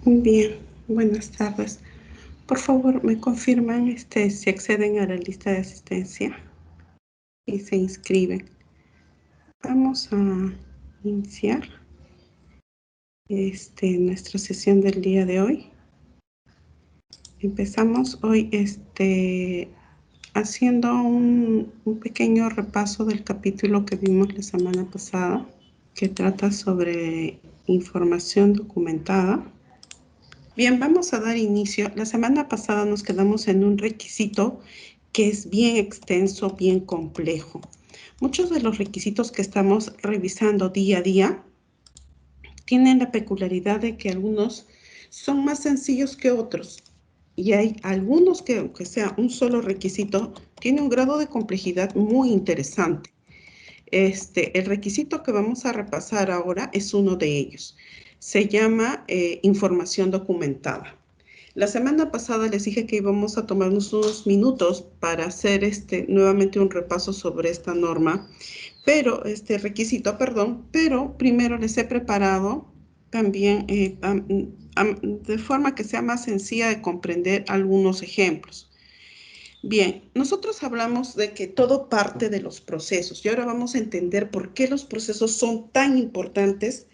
Bien, buenas tardes. Por favor, ¿me confirman si acceden a la lista de asistencia y se inscriben? Vamos a iniciar nuestra sesión del día de hoy. Empezamos hoy haciendo un pequeño repaso del capítulo que vimos la semana pasada, que trata sobre información documentada. Bien, vamos a dar inicio. La semana pasada nos quedamos en un requisito que es bien extenso, bien complejo. Muchos de los requisitos que estamos revisando día a día tienen la peculiaridad de que algunos son más sencillos que otros. Y hay algunos que, aunque sea un solo requisito, tiene un grado de complejidad muy interesante. El requisito que vamos a repasar ahora es uno de ellos. Se llama información documentada. La semana pasada les dije que íbamos a tomarnos unos minutos para hacer nuevamente un repaso sobre esta norma, pero requisito, perdón, pero primero les he preparado también de forma que sea más sencilla de comprender algunos ejemplos. Bien, nosotros hablamos de que todo parte de los procesos y ahora vamos a entender por qué los procesos son tan importantes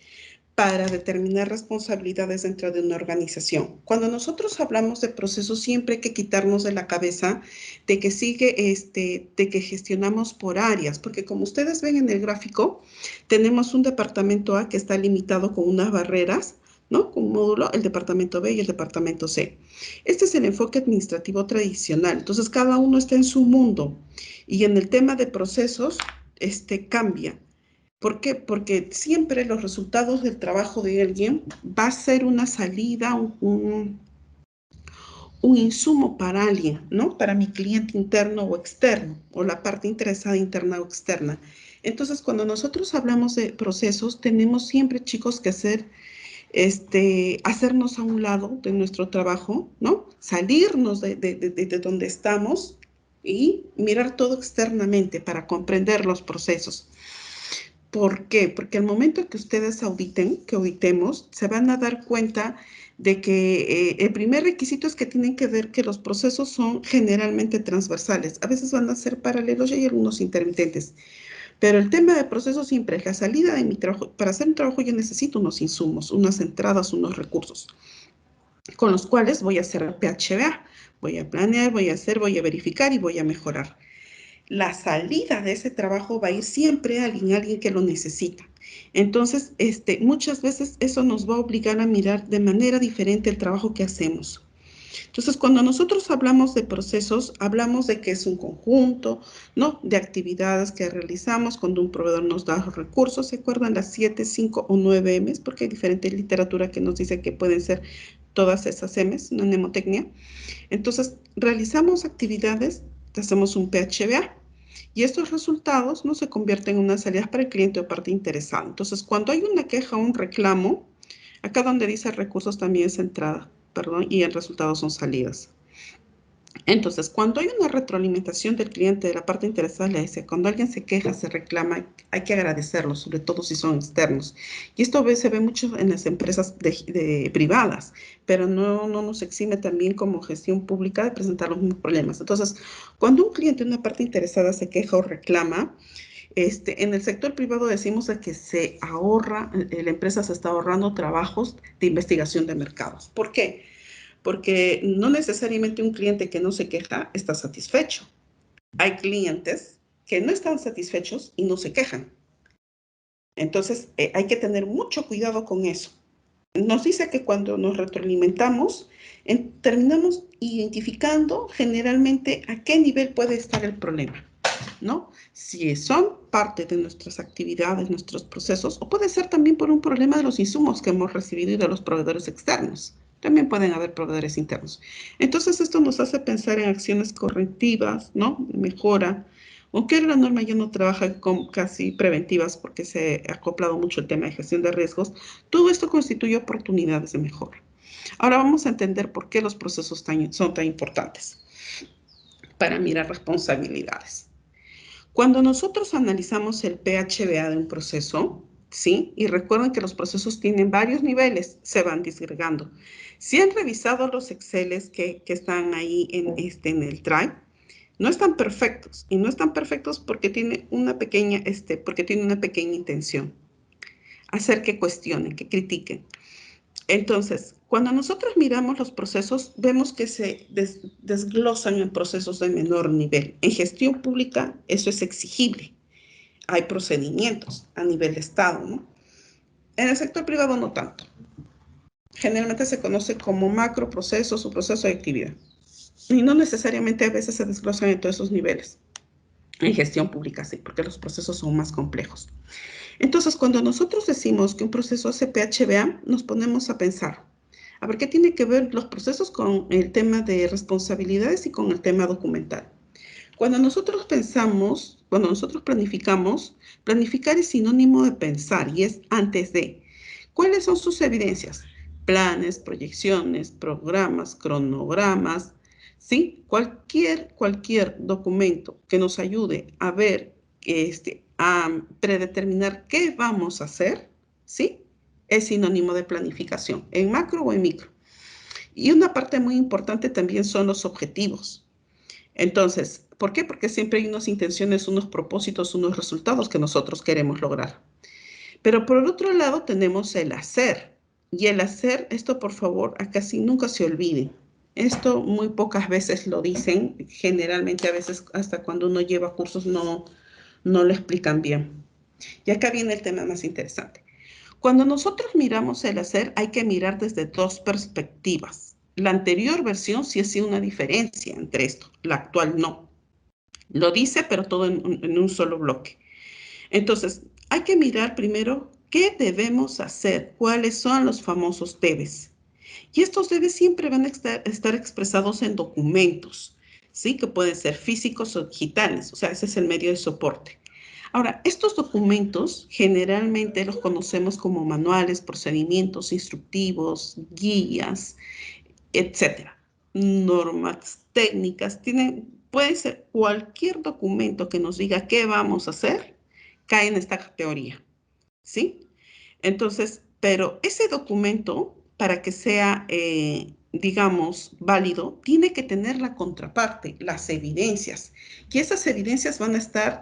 para determinar responsabilidades dentro de una organización. Cuando nosotros hablamos de procesos, siempre hay que quitarnos de la cabeza de que de que gestionamos por áreas, porque como ustedes ven en el gráfico, tenemos un departamento A que está limitado con unas barreras, ¿no? Con un módulo, el departamento B y el departamento C. Este es el enfoque administrativo tradicional. Entonces, cada uno está en su mundo. Y en el tema de procesos, cambia. ¿Por qué? Porque siempre los resultados del trabajo de alguien va a ser una salida, un insumo para alguien, ¿no? Para mi cliente interno o externo, o la parte interesada interna o externa. Entonces, cuando nosotros hablamos de procesos, tenemos siempre, chicos, que hacernos a un lado de nuestro trabajo, ¿no? Salirnos de donde estamos y mirar todo externamente para comprender los procesos. ¿Por qué? Porque al momento que ustedes que auditemos, se van a dar cuenta de que el primer requisito es que tienen que ver que los procesos son generalmente transversales. A veces van a ser paralelos y hay algunos intermitentes. Pero el tema de procesos siempre es la salida de mi trabajo. Para hacer un trabajo yo necesito unos insumos, unas entradas, unos recursos, con los cuales voy a hacer PHBA. Voy a planear, voy a verificar y voy a mejorar. La salida de ese trabajo va a ir siempre a alguien que lo necesita. Entonces, muchas veces eso nos va a obligar a mirar de manera diferente el trabajo que hacemos. Entonces, cuando nosotros hablamos de procesos, hablamos de que es un conjunto, ¿no? De actividades que realizamos cuando un proveedor nos da los recursos. ¿Se acuerdan las 7, 5 o 9 M's? Porque hay diferente literatura que nos dice que pueden ser todas esas M's, una mnemotecnia. Entonces, realizamos actividades, hacemos un PHBA. Y estos resultados no se convierten en unas salidas para el cliente o parte interesada. Entonces, cuando hay una queja o un reclamo, acá donde dice recursos también es entrada, perdón, y el resultado son salidas. Entonces, cuando hay una retroalimentación del cliente de la parte interesada, le dice, cuando alguien se queja, se reclama, hay que agradecerlo, sobre todo si son externos. Y esto se ve mucho en las empresas privadas, pero no nos exime también como gestión pública de presentar los mismos problemas. Entonces, cuando un cliente, una parte interesada, se queja o reclama, en el sector privado decimos que se ahorra, la empresa se está ahorrando trabajos de investigación de mercados. ¿Por qué? Porque no necesariamente un cliente que no se queja está satisfecho. Hay clientes que no están satisfechos y no se quejan. Entonces, hay que tener mucho cuidado con eso. Nos dice que cuando nos retroalimentamos, terminamos identificando generalmente a qué nivel puede estar el problema, ¿no? Si son parte de nuestras actividades, nuestros procesos, o puede ser también por un problema de los insumos que hemos recibido y de los proveedores externos. También pueden haber proveedores internos. Entonces, esto nos hace pensar en acciones correctivas, ¿no? Mejora. Aunque la norma ya no trabaja con casi preventivas porque se ha acoplado mucho el tema de gestión de riesgos, todo esto constituye oportunidades de mejora. Ahora vamos a entender por qué los procesos son tan importantes para mirar responsabilidades. Cuando nosotros analizamos el PHBA de un proceso, ¿sí? Y recuerden que los procesos tienen varios niveles, se van disgregando. Si han revisado los Exceles que están ahí en el Drive, no están perfectos, y no están perfectos porque tiene una pequeña intención, hacer que cuestionen, que critiquen. Entonces, cuando nosotros miramos los procesos, vemos que se desglosan en procesos de menor nivel. En gestión pública eso es exigible. Hay procedimientos a nivel de Estado, ¿no? En el sector privado no tanto. Generalmente se conoce como macroprocesos o proceso de actividad. Y no necesariamente a veces se desglosan en todos esos niveles. En gestión pública sí, porque los procesos son más complejos. Entonces, cuando nosotros decimos que un proceso hace PHBA, nos ponemos a pensar, a ver qué tiene que ver los procesos con el tema de responsabilidades y con el tema documental. Cuando nosotros pensamos, cuando nosotros planificamos, planificar es sinónimo de pensar y es antes de. ¿Cuáles son sus evidencias? Planes, proyecciones, programas, cronogramas, ¿sí? Cualquier documento que nos ayude a ver, a predeterminar qué vamos a hacer, ¿sí? Es sinónimo de planificación, en macro o en micro. Y una parte muy importante también son los objetivos. Entonces, ¿por qué? Porque siempre hay unas intenciones, unos propósitos, unos resultados que nosotros queremos lograr. Pero por el otro lado tenemos el hacer. Y el hacer, esto por favor, a casi nunca se olvide. Esto muy pocas veces lo dicen, generalmente a veces hasta cuando uno lleva cursos no lo explican bien. Y acá viene el tema más interesante. Cuando nosotros miramos el hacer, hay que mirar desde dos perspectivas. La anterior versión sí hacía una diferencia entre esto, la actual no. Lo dice, pero todo en un solo bloque. Entonces, hay que mirar primero qué debemos hacer, cuáles son los famosos debes. Y estos debes siempre van a estar expresados en documentos, ¿sí? Que pueden ser físicos o digitales, o sea, ese es el medio de soporte. Ahora, estos documentos generalmente los conocemos como manuales, procedimientos instructivos, guías, etcétera. Normas técnicas, puede ser cualquier documento que nos diga qué vamos a hacer, cae en esta categoría, ¿sí? Entonces, pero ese documento, para que sea, digamos, válido, tiene que tener la contraparte, las evidencias. Y esas evidencias van a estar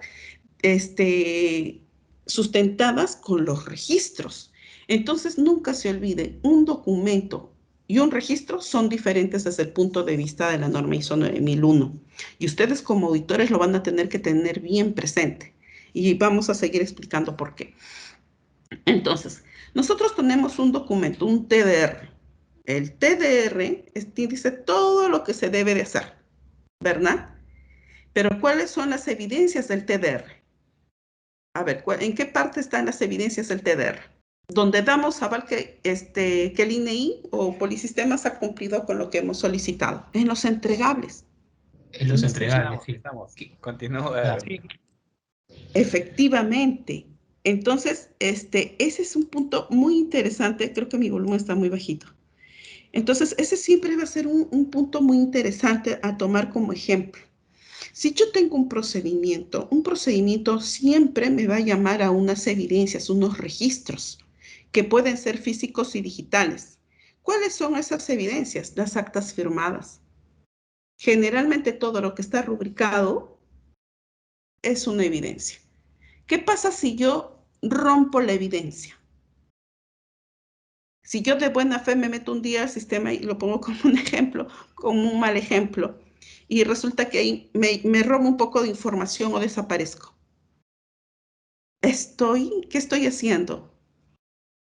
sustentadas con los registros. Entonces, nunca se olvide, un documento y un registro son diferentes desde el punto de vista de la norma ISO 9001. Y ustedes como auditores lo van a tener que tener bien presente. Y vamos a seguir explicando por qué. Entonces, nosotros tenemos un documento, un TDR. El TDR dice todo lo que se debe de hacer, ¿verdad? Pero ¿cuáles son las evidencias del TDR? A ver, ¿en qué parte están las evidencias del TDR? Donde damos aval que el INEI o Polisistemas ha cumplido con lo que hemos solicitado. En los entregables. En los entregables, sí. Continúa. Sí. Efectivamente. Entonces, ese es un punto muy interesante. Creo que mi volumen está muy bajito. Entonces, ese siempre va a ser un punto muy interesante a tomar como ejemplo. Si yo tengo un procedimiento siempre me va a llamar a unas evidencias, unos registros, que pueden ser físicos y digitales. ¿Cuáles son esas evidencias? Las actas firmadas. Generalmente todo lo que está rubricado es una evidencia. ¿Qué pasa si yo rompo la evidencia? Si yo de buena fe me meto un día al sistema y lo pongo como un ejemplo, como un mal ejemplo, y resulta que ahí me robo un poco de información o desaparezco. ¿Qué estoy haciendo?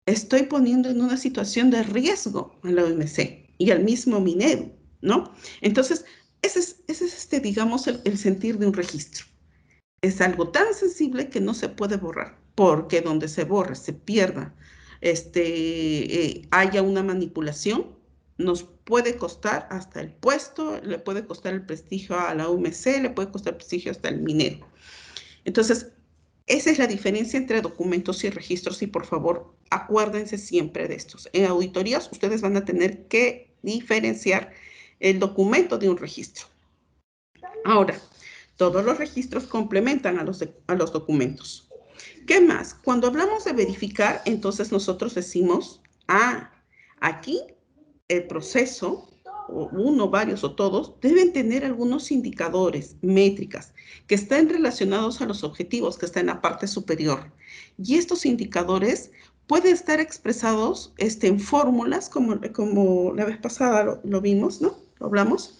Estoy poniendo en una situación de riesgo a la OMC y al mismo Minedu, ¿no? Entonces, ese es digamos, el sentir de un registro. Es algo tan sensible que no se puede borrar, porque donde se borre, se pierda, haya una manipulación, nos puede costar hasta el puesto, le puede costar el prestigio a la UMC, le puede costar prestigio hasta el minero. Entonces, esa es la diferencia entre documentos y registros y por favor, acuérdense siempre de estos. En auditorías, ustedes van a tener que diferenciar el documento de un registro. Ahora, todos los registros complementan a los documentos. ¿Qué más? Cuando hablamos de verificar, entonces nosotros decimos, aquí el proceso, o uno, varios o todos, deben tener algunos indicadores, métricas, que estén relacionados a los objetivos, que está en la parte superior. Y estos indicadores pueden estar expresados en fórmulas, como la vez pasada lo vimos, ¿no? Lo hablamos.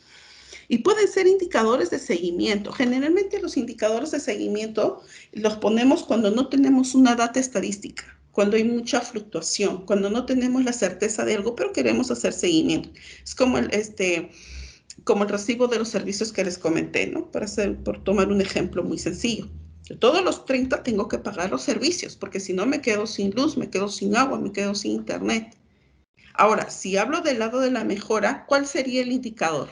Y pueden ser indicadores de seguimiento. Generalmente los indicadores de seguimiento los ponemos cuando no tenemos una data estadística, cuando hay mucha fluctuación, cuando no tenemos la certeza de algo, pero queremos hacer seguimiento. Es como como el recibo de los servicios que les comenté, ¿no? Por tomar un ejemplo muy sencillo. Yo todos los 30 tengo que pagar los servicios, porque si no me quedo sin luz, me quedo sin agua, me quedo sin internet. Ahora, si hablo del lado de la mejora, ¿cuál sería el indicador?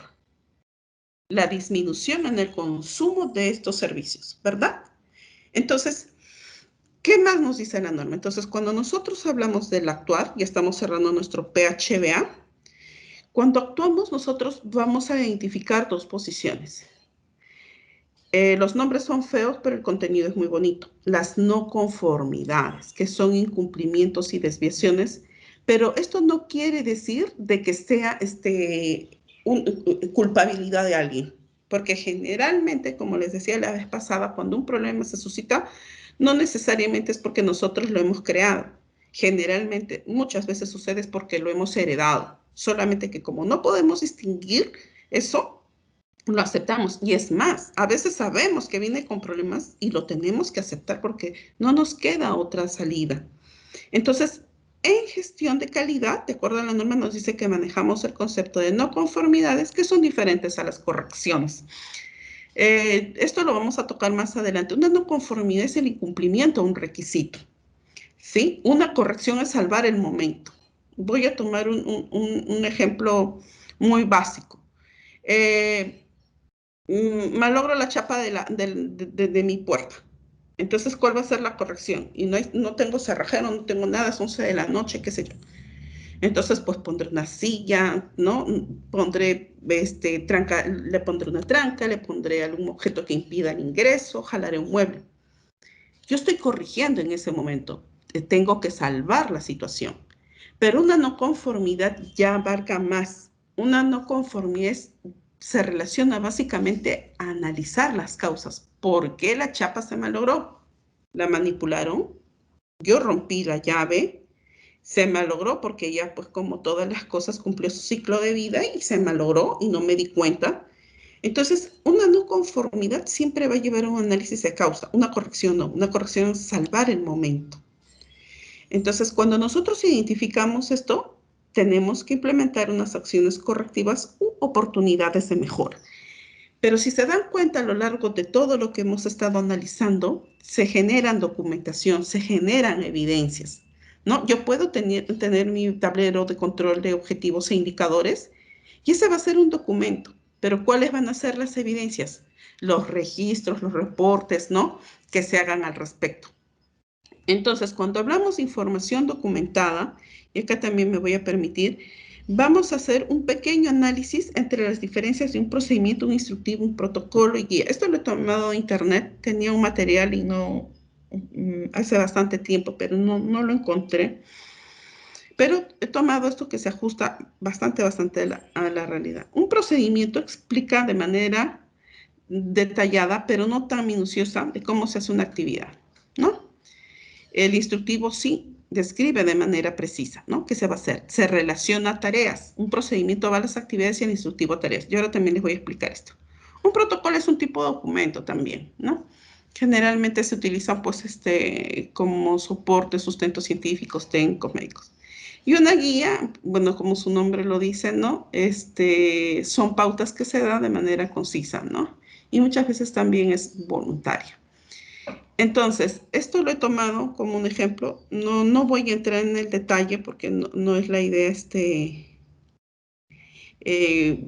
La disminución en el consumo de estos servicios, ¿verdad? Entonces, ¿qué más nos dice la norma? Entonces, cuando nosotros hablamos del actuar, ya estamos cerrando nuestro PHBA, cuando actuamos nosotros vamos a identificar dos posiciones. Los nombres son feos, pero el contenido es muy bonito. Las no conformidades, que son incumplimientos y desviaciones, pero esto no quiere decir de que sea culpabilidad de alguien, porque generalmente, como les decía la vez pasada, cuando un problema se suscita, no necesariamente es porque nosotros lo hemos creado. Generalmente, muchas veces sucede es porque lo hemos heredado, solamente que como no podemos distinguir eso, lo aceptamos. Y es más, a veces sabemos que viene con problemas y lo tenemos que aceptar porque no nos queda otra salida. Entonces, en gestión de calidad, de acuerdo a la norma, nos dice que manejamos el concepto de no conformidades, que son diferentes a las correcciones. Esto lo vamos a tocar más adelante. Una no conformidad es el incumplimiento de un requisito, ¿sí? Una corrección es salvar el momento. Voy a tomar un ejemplo muy básico. Malogro la chapa de mi puerta. Entonces, ¿cuál va a ser la corrección? Y no tengo cerrajero, no tengo nada, es 11 de la noche, qué sé yo. Entonces, pues pondré una silla, ¿no? Pondré, le pondré una tranca, le pondré algún objeto que impida el ingreso, jalaré un mueble. Yo estoy corrigiendo en ese momento. Tengo que salvar la situación. Pero una no conformidad ya abarca más. Una no conformidad se relaciona básicamente a analizar las causas. ¿Por qué la chapa se malogró? ¿La manipularon? Yo rompí la llave, se malogró porque ya, pues como todas las cosas, cumplió su ciclo de vida y se malogró y no me di cuenta. Entonces, una no conformidad siempre va a llevar a un análisis de causa, una corrección no, una corrección es salvar el momento. Entonces, cuando nosotros identificamos esto, tenemos que implementar unas acciones correctivas u oportunidades de mejora. Pero si se dan cuenta a lo largo de todo lo que hemos estado analizando, se generan documentación, se generan evidencias, ¿no? Yo puedo tener mi tablero de control de objetivos e indicadores y ese va a ser un documento, pero ¿cuáles van a ser las evidencias? Los registros, los reportes, ¿no? Que se hagan al respecto. Entonces, cuando hablamos de información documentada, y acá también me voy a permitir, vamos a hacer un pequeño análisis entre las diferencias de un procedimiento, un instructivo, un protocolo y guía. Esto lo he tomado de internet, tenía un material y no, hace bastante tiempo, pero no lo encontré. Pero he tomado esto que se ajusta bastante a la realidad. Un procedimiento explica de manera detallada, pero no tan minuciosa, de cómo se hace una actividad, ¿no? El instructivo sí describe de manera precisa, ¿no? ¿Qué se va a hacer? Se relaciona a tareas. Un procedimiento va a las actividades y el instructivo a tareas. Yo ahora también les voy a explicar esto. Un protocolo es un tipo de documento también, ¿no? Generalmente se utilizan, pues, como soporte, sustentos científicos, técnicos, médicos. Y una guía, bueno, como su nombre lo dice, ¿no? Son pautas que se dan de manera concisa, ¿no? Y muchas veces también es voluntaria. Entonces, esto lo he tomado como un ejemplo. No voy a entrar en el detalle porque no es la idea eh,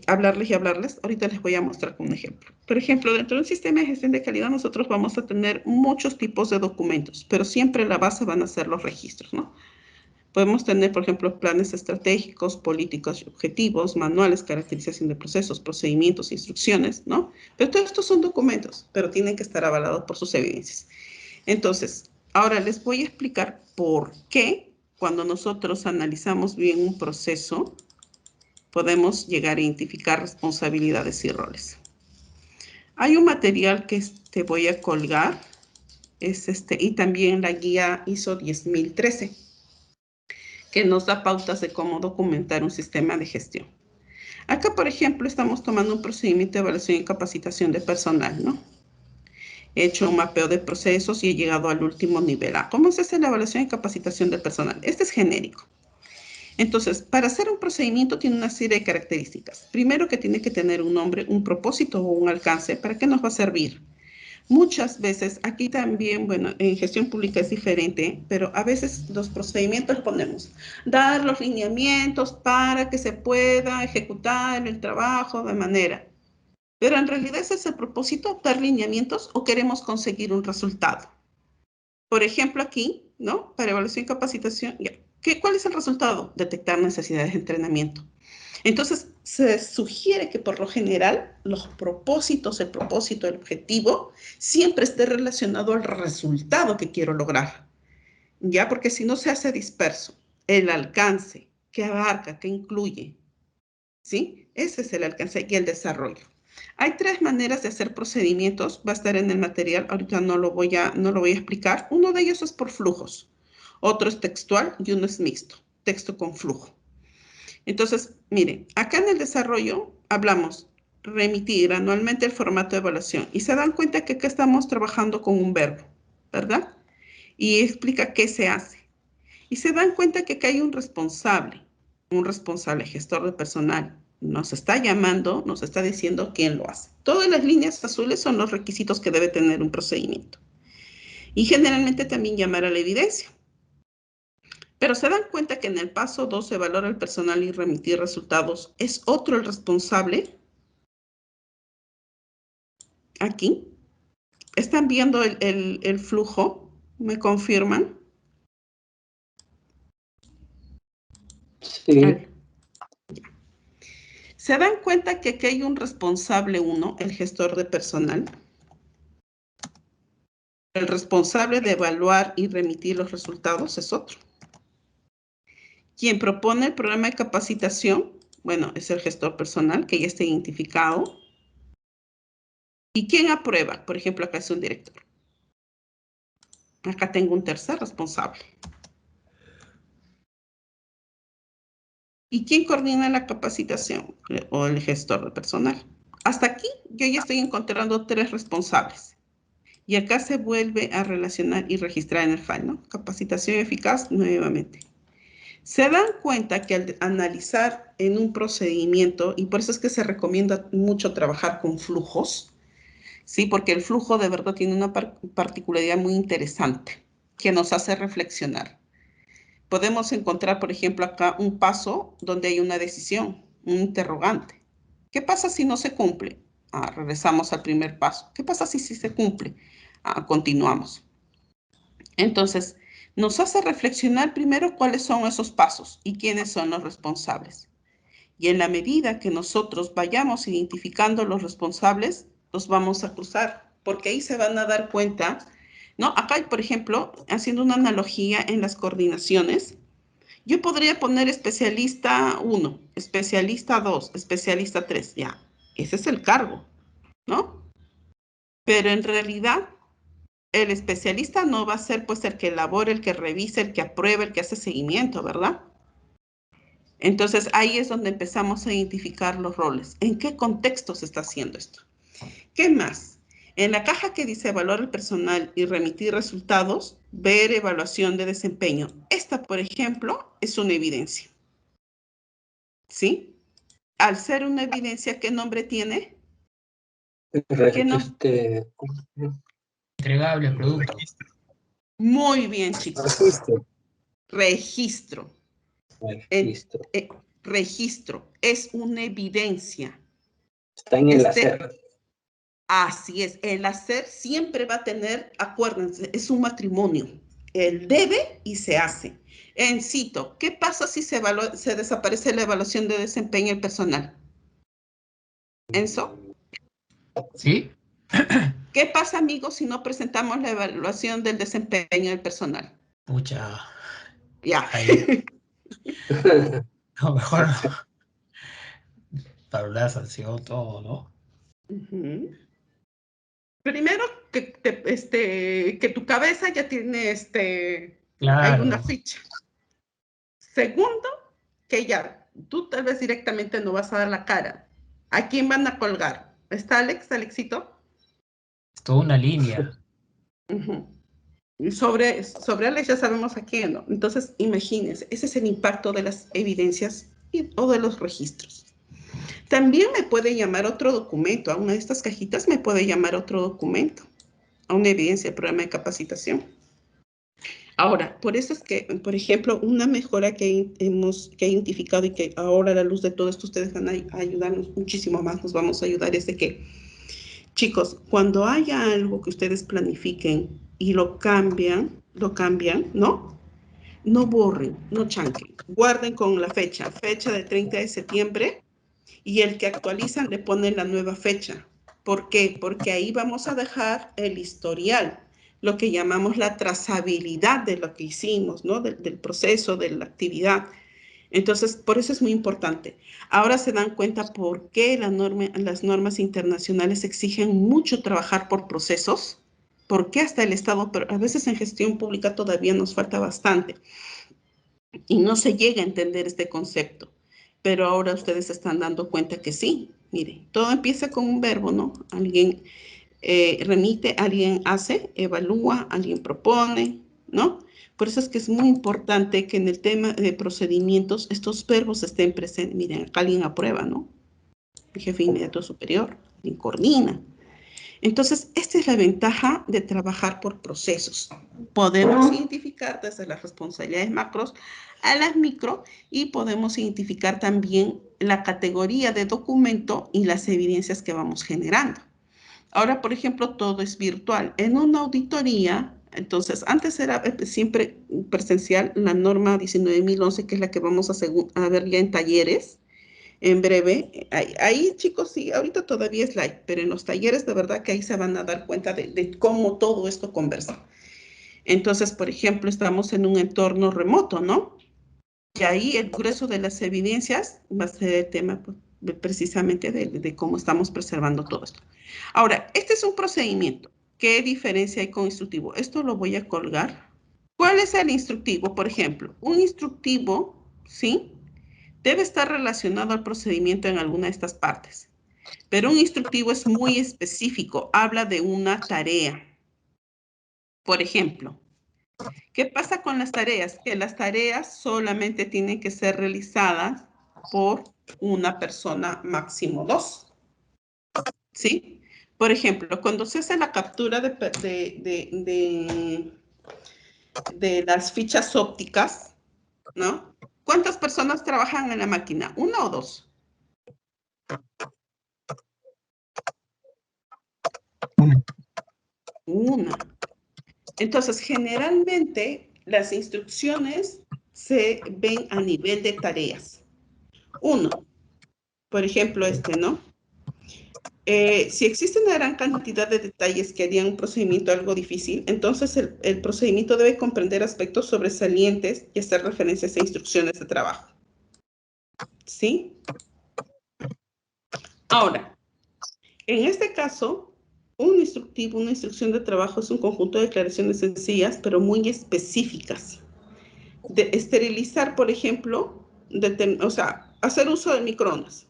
hablarles y hablarles. Ahorita les voy a mostrar como un ejemplo. Por ejemplo, dentro de un sistema de gestión de calidad nosotros vamos a tener muchos tipos de documentos, pero siempre la base van a ser los registros, ¿no? Podemos tener, por ejemplo, planes estratégicos, políticos y objetivos, manuales, caracterización de procesos, procedimientos, instrucciones, ¿no? Pero todos estos son documentos, pero tienen que estar avalados por sus evidencias. Entonces, ahora les voy a explicar por qué cuando nosotros analizamos bien un proceso, podemos llegar a identificar responsabilidades y roles. Hay un material que te voy a colgar, es y también la guía ISO 10013, que nos da pautas de cómo documentar un sistema de gestión. Acá, por ejemplo, estamos tomando un procedimiento de evaluación y capacitación de personal, ¿no? He hecho un mapeo de procesos y he llegado al último nivel. ¿Cómo se hace la evaluación y capacitación del personal? Este es genérico. Entonces, para hacer un procedimiento tiene una serie de características. Primero, que tiene que tener un nombre, un propósito o un alcance. ¿Para qué nos va a servir? Muchas veces, aquí también, bueno, en gestión pública es diferente, pero a veces los procedimientos ponemos dar los lineamientos para que se pueda ejecutar el trabajo de manera. Pero en realidad ese es el propósito, dar lineamientos, o queremos conseguir un resultado. Por ejemplo, aquí, ¿no? Para evaluación y capacitación, ¿cuál es el resultado? Detectar necesidades de entrenamiento. Entonces, se sugiere que por lo general los propósitos, el propósito, el objetivo, siempre esté relacionado al resultado que quiero lograr. ¿Ya? Porque si no se hace disperso, el alcance, que abarca, que incluye, ¿sí? Ese es el alcance y el desarrollo. Hay 3 maneras de hacer procedimientos, va a estar en el material, ahorita no lo voy a explicar. Uno de ellos es por flujos, otro es textual y uno es mixto, texto con flujo. Entonces, miren, acá en el desarrollo hablamos remitir anualmente el formato de evaluación y se dan cuenta que acá estamos trabajando con un verbo, ¿verdad? Y explica qué se hace. Y se dan cuenta que acá hay un responsable gestor de personal. Nos está llamando, nos está diciendo quién lo hace. Todas las líneas azules son los requisitos que debe tener un procedimiento. Y generalmente también llamar a la evidencia. Pero se dan cuenta que en el paso 2, evaluar al personal y remitir resultados, es otro el responsable. Aquí. ¿Están viendo el flujo? ¿Me confirman? Sí. ¿Se dan cuenta que aquí hay un responsable 1, el gestor de personal? El responsable de evaluar y remitir los resultados es otro. Quien propone el programa de capacitación, bueno, es el gestor personal, que ya está identificado. ¿Y quién aprueba? Por ejemplo, acá es un director. Acá tengo un tercer responsable. ¿Y quién coordina la capacitación? O el gestor de personal. Hasta aquí yo ya estoy encontrando 3 responsables. Y acá se vuelve a relacionar y registrar en el file, ¿no? Capacitación eficaz nuevamente. Se dan cuenta que al analizar en un procedimiento, y por eso es que se recomienda mucho trabajar con flujos, ¿sí? Porque el flujo de verdad tiene una particularidad muy interesante que nos hace reflexionar. Podemos encontrar, por ejemplo, acá un paso donde hay una decisión, un interrogante. ¿Qué pasa si no se cumple? Regresamos al primer paso. ¿Qué pasa si sí se cumple? Continuamos. Entonces, nos hace reflexionar primero cuáles son esos pasos y quiénes son los responsables. Y en la medida que nosotros vayamos identificando los responsables, los vamos a cruzar, porque ahí se van a dar cuenta, ¿no? Acá, por ejemplo, haciendo una analogía en las coordinaciones, yo podría poner especialista 1, especialista 2, especialista 3, ya, ese es el cargo, ¿no? Pero en realidad, el especialista no va a ser pues el que elabore, el que revise, el que apruebe, el que hace seguimiento, ¿verdad? Entonces ahí es donde empezamos a identificar los roles. ¿En qué contexto se está haciendo esto? ¿Qué más? En la caja que dice evaluar el personal y remitir resultados, ver evaluación de desempeño. Esta, por ejemplo, es una evidencia. ¿Sí? Al ser una evidencia, ¿qué nombre tiene? ¿Qué no? Entregable, producto. Muy bien, chicos. Registro. Registro. Registro. Registro. Es una evidencia. Está en el hacer. Así es. El hacer siempre va a tener, acuérdense, es un matrimonio. Él debe y se hace. Cito, ¿qué pasa si se desaparece la evaluación de desempeño del personal? ¿Enzo? ¿Sí? ¿Qué pasa, amigos, si no presentamos la evaluación del desempeño del personal? Pucha. Ya. Ahí, no, mejor para la sanción, todo, ¿no? Ujú. Primero, que tu cabeza ya tiene hay una Claro, ficha. Segundo, que ya tú tal vez directamente no vas a dar la cara. ¿A quién van a colgar? ¿Está Alex, Alexito? es toda una línea. Ujú. Y sobre Alex ya sabemos a quién, ¿no? Entonces, imagínense, ese es el impacto de las evidencias o de los registros. También me puede llamar otro documento, a una de estas cajitas me puede llamar otro documento, a una evidencia del programa de capacitación. Ahora, por eso es que, por ejemplo, una mejora que he identificado y que ahora a la luz de todo esto ustedes van a ayudarnos muchísimo más, nos vamos a ayudar, es de que, chicos, cuando haya algo que ustedes planifiquen y lo cambian, ¿no? No borren, no chanquen, guarden con la fecha de 30 de septiembre, y el que actualizan le ponen la nueva fecha. ¿Por qué? Porque ahí vamos a dejar el historial, lo que llamamos la trazabilidad de lo que hicimos, ¿no? Del proceso, de la actividad. Entonces, por eso es muy importante. Ahora se dan cuenta por qué las normas internacionales exigen mucho trabajar por procesos, por qué hasta el Estado, pero a veces en gestión pública todavía nos falta bastante y no se llega a entender este concepto. Pero ahora ustedes se están dando cuenta que sí. Mire, todo empieza con un verbo, ¿no? Alguien remite, alguien hace, evalúa, alguien propone, ¿no? Por eso es que es muy importante que en el tema de procedimientos estos verbos estén presentes. Miren, acá alguien aprueba, ¿no? El jefe inmediato superior, alguien coordina. Entonces, esta es la ventaja de trabajar por procesos. Podemos identificar desde las responsabilidades macros a las micro y podemos identificar también la categoría de documento y las evidencias que vamos generando. Ahora, por ejemplo, todo es virtual. En una auditoría, entonces, antes era siempre presencial, la norma 19.011, que es la que vamos a ver ya en talleres, en breve. Ahí, chicos, sí, ahorita todavía es light, pero en los talleres de verdad que ahí se van a dar cuenta de cómo todo esto conversa. Entonces, por ejemplo, estamos en un entorno remoto, ¿no? Y ahí el grueso de las evidencias va a ser el tema pues, precisamente de cómo estamos preservando todo esto. Ahora, este es un procedimiento. ¿Qué diferencia hay con instructivo? Esto lo voy a colgar. ¿Cuál es el instructivo? Por ejemplo, un instructivo, ¿sí? Debe estar relacionado al procedimiento en alguna de estas partes. Pero un instructivo es muy específico, habla de una tarea. Por ejemplo, ¿qué pasa con las tareas? Que las tareas solamente tienen que ser realizadas por una persona, máximo dos. ¿Sí? Por ejemplo, cuando se hace la captura de las fichas ópticas, ¿no? ¿Cuántas personas trabajan en la máquina? ¿Una o dos? Una. Entonces, generalmente las instrucciones se ven a nivel de tareas. Uno, por ejemplo, ¿no? Si existe una gran cantidad de detalles que harían un procedimiento algo difícil, entonces el procedimiento debe comprender aspectos sobresalientes y hacer referencias a instrucciones de trabajo. ¿Sí? Ahora, en este caso, un instructivo, una instrucción de trabajo es un conjunto de declaraciones sencillas, pero muy específicas. De esterilizar, por ejemplo, o sea, hacer uso de microondas.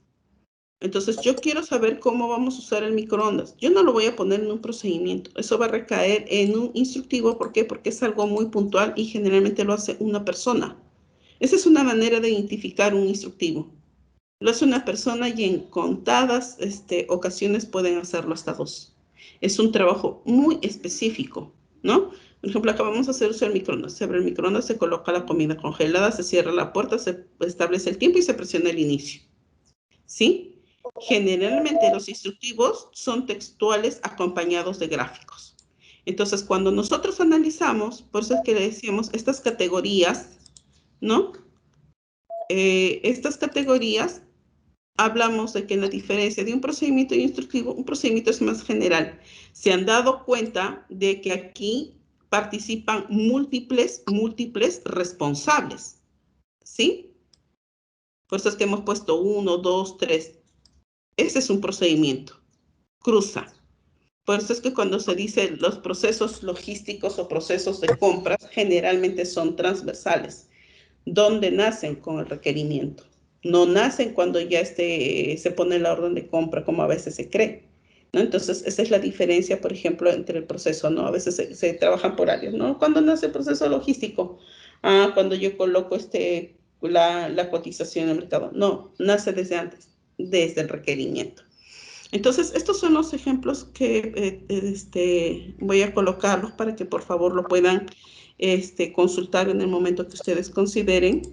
Entonces, yo quiero saber cómo vamos a usar el microondas. Yo no lo voy a poner en un procedimiento. Eso va a recaer en un instructivo. ¿Por qué? Porque es algo muy puntual y generalmente lo hace una persona. Esa es una manera de identificar un instructivo. Lo hace una persona y en contadas ocasiones pueden hacerlo hasta dos. Es un trabajo muy específico, ¿no? Por ejemplo, acá vamos a hacer uso del microondas. Se abre el microondas, se coloca la comida congelada, se cierra la puerta, se establece el tiempo y se presiona el inicio. ¿Sí? Generalmente los instructivos son textuales acompañados de gráficos. Entonces, cuando nosotros analizamos, por eso es que le decíamos estas categorías, ¿no? Estas categorías hablamos de que la diferencia de un procedimiento instructivo, un procedimiento es más general. Se han dado cuenta de que aquí participan múltiples responsables, ¿sí? Por eso es que hemos puesto 1, 2, 3. Ese es un procedimiento. Cruza. Por eso es que cuando se dice los procesos logísticos o procesos de compras, generalmente son transversales, donde nacen con el requerimiento. No nacen cuando ya se pone la orden de compra, como a veces se cree, ¿no? Entonces, esa es la diferencia, por ejemplo, entre el proceso, ¿no? A veces se trabajan por áreas, ¿no? ¿Cuándo nace el proceso logístico? Ah, cuando yo coloco la cotización en el mercado. No, nace desde antes, desde el requerimiento. Entonces, estos son los ejemplos que voy a colocarlos para que por favor lo puedan consultar en el momento que ustedes consideren.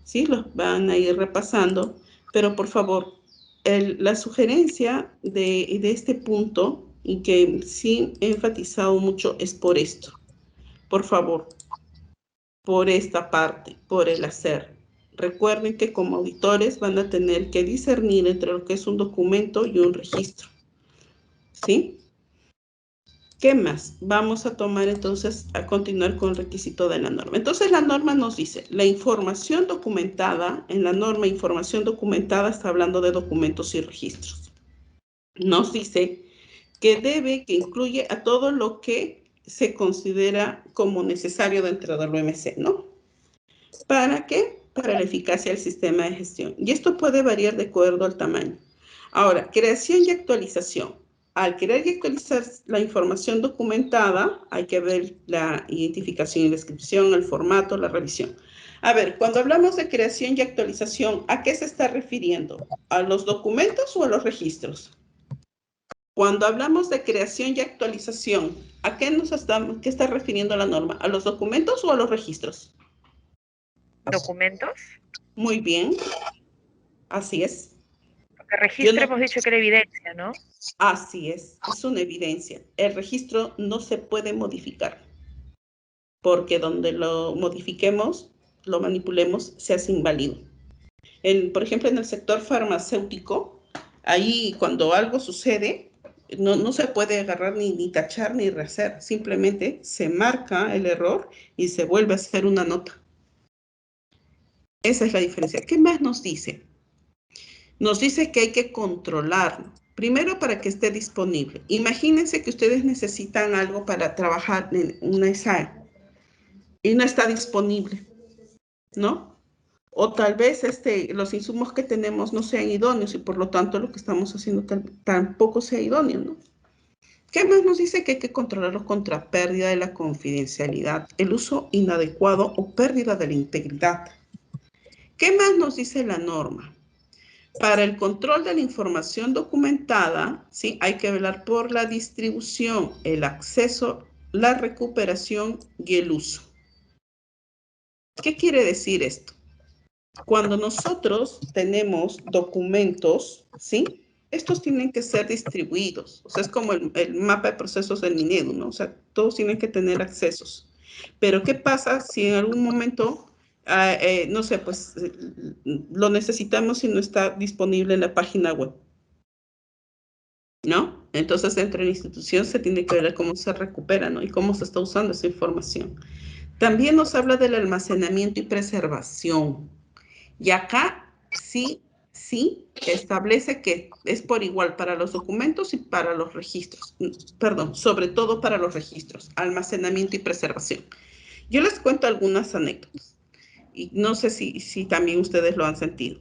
¿Sí? Los van a ir repasando, pero por favor, la sugerencia de este punto, y que sí he enfatizado mucho, es por esto. Por favor, por esta parte, por el hacer. Recuerden que como auditores van a tener que discernir entre lo que es un documento y un registro. ¿Sí? ¿Qué más? Vamos a tomar entonces, a continuar con el requisito de la norma. Entonces la norma nos dice, la información documentada, en la norma información documentada está hablando de documentos y registros. Nos dice que incluye a todo lo que se considera como necesario dentro del OMC, ¿no? ¿Para qué? Para la eficacia del sistema de gestión. Y esto puede variar de acuerdo al tamaño. Ahora, creación y actualización. Al crear y actualizar la información documentada, hay que ver la identificación y descripción, el formato, la revisión. A ver, cuando hablamos de creación y actualización, ¿a qué se está refiriendo? ¿A los documentos o a los registros? Cuando hablamos de creación y actualización, ¿a qué qué está refiriendo la norma? ¿A los documentos o a los registros? ¿Documentos? Muy bien, así es. Porque registro hemos dicho que era evidencia, ¿no? Así es una evidencia. El registro no se puede modificar, porque donde lo modifiquemos, lo manipulemos, se hace inválido. Por ejemplo, en el sector farmacéutico, ahí cuando algo sucede, no se puede agarrar ni tachar ni rehacer, simplemente se marca el error y se vuelve a hacer una nota. Esa es la diferencia. ¿Qué más nos dice? Nos dice que hay que controlarlo. Primero, para que esté disponible. Imagínense que ustedes necesitan algo para trabajar en una SAE y no está disponible, ¿no? O tal vez los insumos que tenemos no sean idóneos y por lo tanto lo que estamos haciendo tampoco sea idóneo, ¿no? ¿Qué más nos dice? Que hay que controlarlo contra pérdida de la confidencialidad, el uso inadecuado o pérdida de la integridad. ¿Qué más nos dice la norma? Para el control de la información documentada, ¿sí? Hay que velar por la distribución, el acceso, la recuperación y el uso. ¿Qué quiere decir esto? Cuando nosotros tenemos documentos, ¿sí? Estos tienen que ser distribuidos. O sea, es como el mapa de procesos del Minedu, ¿no? O sea, todos tienen que tener accesos. Pero ¿qué pasa si en algún momento, no sé, pues lo necesitamos y no está disponible en la página web? ¿No? Entonces, dentro de la institución se tiene que ver cómo se recupera, ¿no? Y cómo se está usando esa información. También nos habla del almacenamiento y preservación. Y acá sí establece que es por igual para los documentos y para los registros. Perdón, sobre todo para los registros, almacenamiento y preservación. Yo les cuento algunas anécdotas y no sé si también ustedes lo han sentido.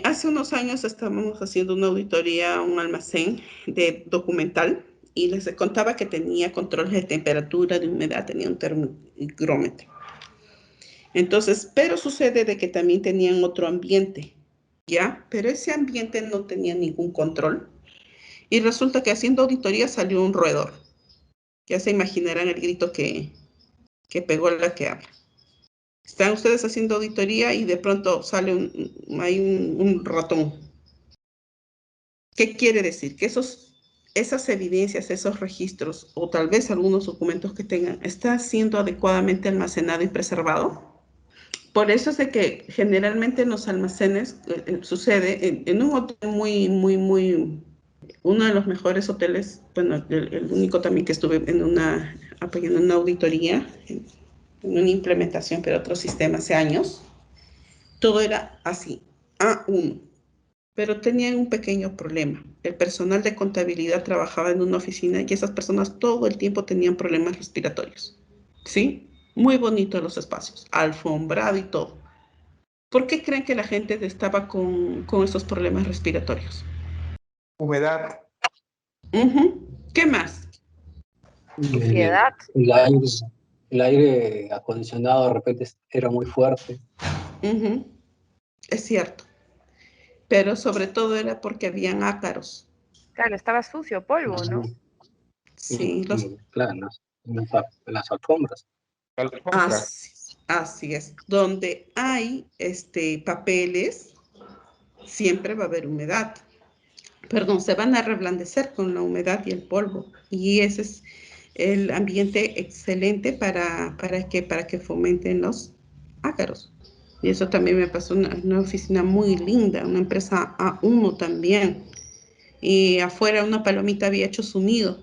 Hace unos años estábamos haciendo una auditoría a un almacén de documental y les contaba que tenía controles de temperatura, de humedad, tenía un termómetro. Entonces, pero sucede de que también tenían otro ambiente, ¿ya? Pero ese ambiente no tenía ningún control. Y resulta que haciendo auditoría salió un roedor. Ya se imaginarán el grito que pegó la que habla. Están ustedes haciendo auditoría y de pronto sale un ratón. ¿Qué quiere decir? Que esas evidencias, esos registros, o tal vez algunos documentos que tengan, ¿está siendo adecuadamente almacenado y preservado? Por eso es de que generalmente en los almacenes sucede, en un hotel uno de los mejores hoteles, bueno, el único también que estuve apoyando en una auditoría, en una implementación, pero otro sistema hace años, todo era así, A1. Pero tenían un pequeño problema. El personal de contabilidad trabajaba en una oficina y esas personas todo el tiempo tenían problemas respiratorios. ¿Sí? Muy bonitos los espacios, alfombrado y todo. ¿Por qué creen que la gente estaba con estos problemas respiratorios? Humedad. ¿Qué más? Suciedad. El aire acondicionado de repente era muy fuerte. Es cierto. Pero sobre todo era porque habían ácaros. Claro, estaba sucio, polvo, ¿no? Sí, claro, las alfombras. Así es. Donde hay papeles, siempre va a haber humedad. Perdón, se van a reblandecer con la humedad y el polvo. Y ese es el ambiente excelente para que fomenten los ácaros. Y eso también me pasó en una oficina muy linda, una empresa A1 también. Y afuera una palomita había hecho su nido.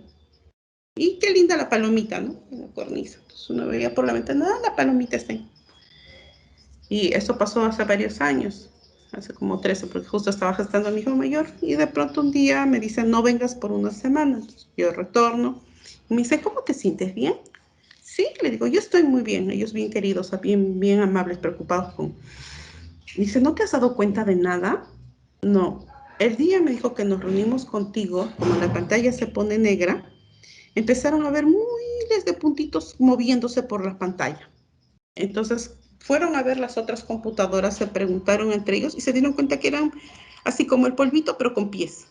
Y qué linda la palomita, ¿no? En la cornisa. Entonces uno veía por la ventana, la palomita está ahí. Y eso pasó hace varios años, hace como 13, porque justo estaba gestando a mi hijo mayor. Y de pronto un día me dicen, no vengas por una semana. Entonces yo retorno. Y me dice, ¿cómo te sientes? ¿Bien? Sí, le digo, yo estoy muy bien. Ellos bien queridos, bien amables, preocupados con... Dice, ¿no te has dado cuenta de nada? No. El día me dijo que nos reunimos contigo, como la pantalla se pone negra, empezaron a ver miles de puntitos moviéndose por la pantalla. Entonces fueron a ver las otras computadoras, se preguntaron entre ellos y se dieron cuenta que eran así como el polvito, pero con pies.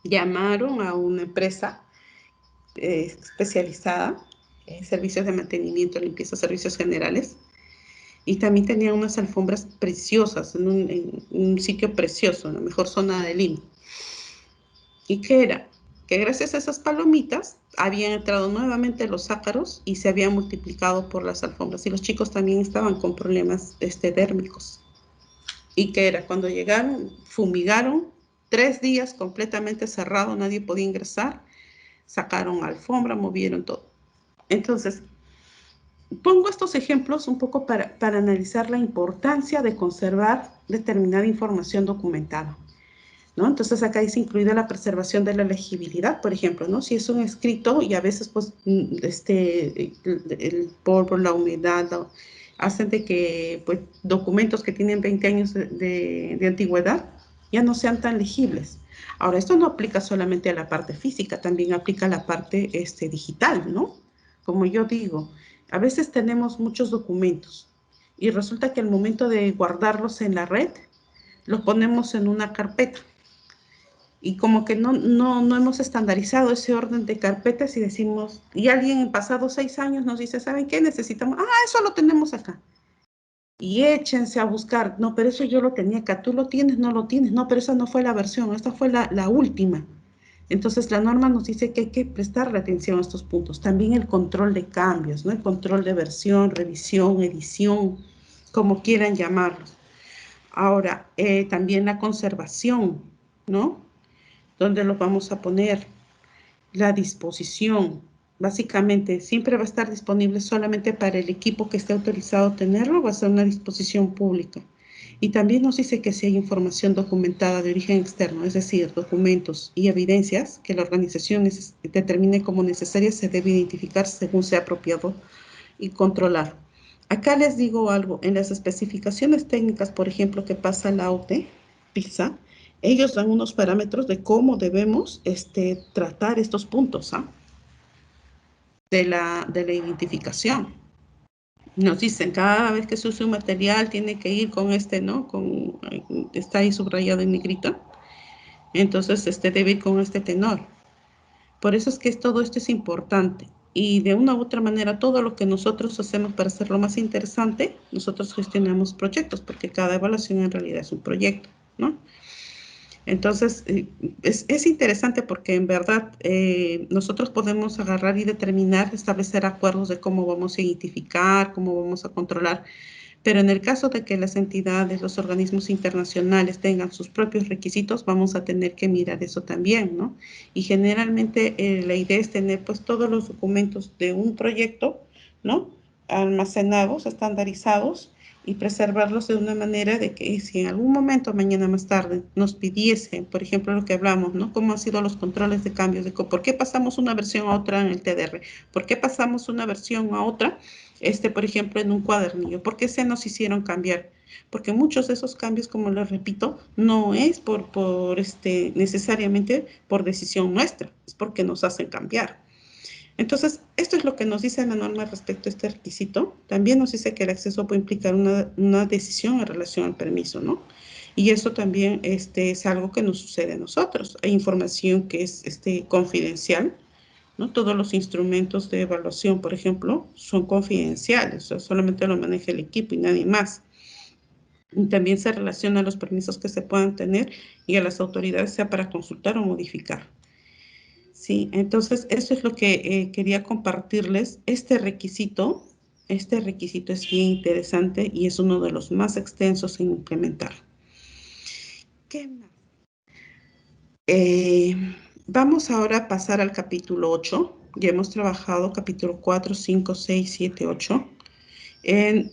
Llamaron a una empresa especializada en servicios de mantenimiento, limpieza, servicios generales, y también tenían unas alfombras preciosas en un sitio precioso, en la mejor zona de Lima. ¿Y qué era? Que gracias a esas palomitas habían entrado nuevamente los ácaros y se habían multiplicado por las alfombras. Y los chicos también estaban con problemas dérmicos. ¿Y qué era? Cuando llegaron, fumigaron, 3 días completamente cerrado, nadie podía ingresar, sacaron alfombra, movieron todo. Entonces, pongo estos ejemplos un poco para analizar la importancia de conservar determinada información documentada, ¿no? Entonces acá dice incluida la preservación de la legibilidad, por ejemplo, ¿no? Si es un escrito y a veces pues el polvo, la humedad, hacen de que pues documentos que tienen 20 años de antigüedad ya no sean tan legibles. Ahora, esto no aplica solamente a la parte física, también aplica a la parte digital, ¿no? Como yo digo, a veces tenemos muchos documentos y resulta que al momento de guardarlos en la red, los ponemos en una carpeta. Y como que no hemos estandarizado ese orden de carpetas y decimos, y alguien en pasados 6 años nos dice, ¿saben qué? Necesitamos, eso lo tenemos acá. Y échense a buscar, no, pero eso yo lo tenía acá, tú lo tienes, no lo tienes, no, pero esa no fue la versión, esta fue la última. Entonces la norma nos dice que hay que prestarle atención a estos puntos. También el control de cambios, ¿no? El control de versión, revisión, edición, como quieran llamarlos. Ahora, también la conservación, ¿no? ¿Dónde los vamos a poner? La disposición. Básicamente, siempre va a estar disponible solamente para el equipo que esté autorizado a tenerlo, va a ser una disposición pública. Y también nos dice que si hay información documentada de origen externo, es decir, documentos y evidencias que la organización determine como necesarias, se debe identificar según sea apropiado y controlar. Acá les digo algo, en las especificaciones técnicas, por ejemplo, que pasa la OTE, PISA, ellos dan unos parámetros de cómo debemos tratar estos puntos de la identificación. Nos dicen, cada vez que se use un material tiene que ir con ¿no? Está ahí subrayado en negrito. Entonces, debe ir con este tenor. Por eso es que todo esto es importante. Y de una u otra manera, todo lo que nosotros hacemos para hacerlo más interesante, nosotros gestionamos proyectos, porque cada evaluación en realidad es un proyecto, ¿no? Entonces, es interesante porque en verdad nosotros podemos agarrar y determinar, establecer acuerdos de cómo vamos a identificar, cómo vamos a controlar, Pero en el caso de que las entidades, los organismos internacionales tengan sus propios requisitos, vamos a tener que mirar eso también, ¿no? Y generalmente la idea es tener pues todos los documentos de un proyecto, ¿no? Almacenados, estandarizados y preservarlos de una manera de que si en algún momento, mañana más tarde, nos pidiesen, por ejemplo, lo que hablamos, ¿no? ¿Cómo han sido los controles de cambios? ¿Por qué pasamos una versión a otra en el TDR? ¿Por qué pasamos una versión a otra? Por ejemplo, en un cuadernillo. ¿Por qué se nos hicieron cambiar? Porque muchos de esos cambios, como les repito, no es necesariamente por decisión nuestra, es porque nos hacen cambiar. Entonces, esto es lo que nos dice la norma respecto a este requisito. También nos dice que el acceso puede implicar una decisión en relación al permiso, ¿no? Y eso también es algo que nos sucede a nosotros. Hay información que es confidencial, ¿no? Todos los instrumentos de evaluación, por ejemplo, son confidenciales, o sea, solamente lo maneja el equipo y nadie más. Y también se relaciona a los permisos que se puedan tener y a las autoridades, sea para consultar o modificar. Sí, entonces eso es lo que quería compartirles. Este requisito es bien interesante y es uno de los más extensos en implementar. ¿Qué más? Vamos ahora a pasar al capítulo 8. Ya hemos trabajado capítulo 4, 5, 6, 7, 8.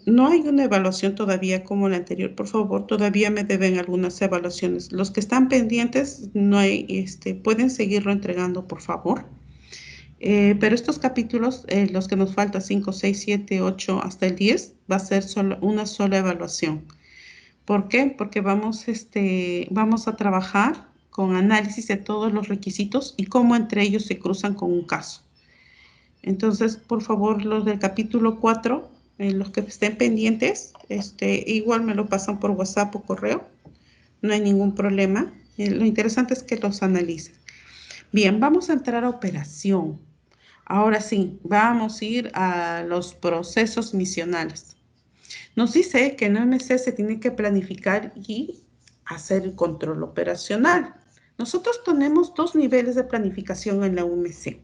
No hay una evaluación todavía como la anterior, por favor, todavía me deben algunas evaluaciones. Los que están pendientes, no hay, pueden seguirlo entregando, por favor. Pero estos capítulos, los que nos faltan, 5, 6, 7, 8, hasta el 10, va a ser una sola evaluación. ¿Por qué? Porque vamos a trabajar con análisis de todos los requisitos y cómo entre ellos se cruzan con un caso. Entonces, por favor, los del capítulo 4, los que estén pendientes, igual me lo pasan por WhatsApp o correo. No hay ningún problema. Lo interesante es que los analicen. Bien, vamos a entrar a operación. Ahora sí, vamos a ir a los procesos misionales. Nos dice que en OMC se tiene que planificar y hacer el control operacional. Nosotros tenemos dos niveles de planificación en la OMC.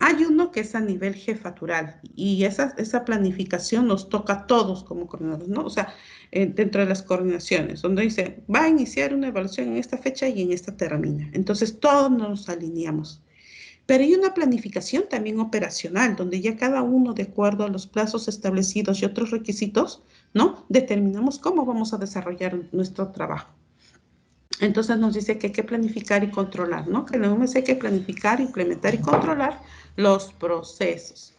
Hay uno que es a nivel jefatural y esa planificación nos toca a todos como coordinadores, ¿no? O sea, dentro de las coordinaciones, donde dice, va a iniciar una evaluación en esta fecha y en esta termina. Entonces, todos nos alineamos. Pero hay una planificación también operacional, donde ya cada uno, de acuerdo a los plazos establecidos y otros requisitos, ¿no? Determinamos cómo vamos a desarrollar nuestro trabajo. Entonces nos dice que hay que planificar y controlar, ¿no? Que en la OMS hay que planificar, implementar y controlar los procesos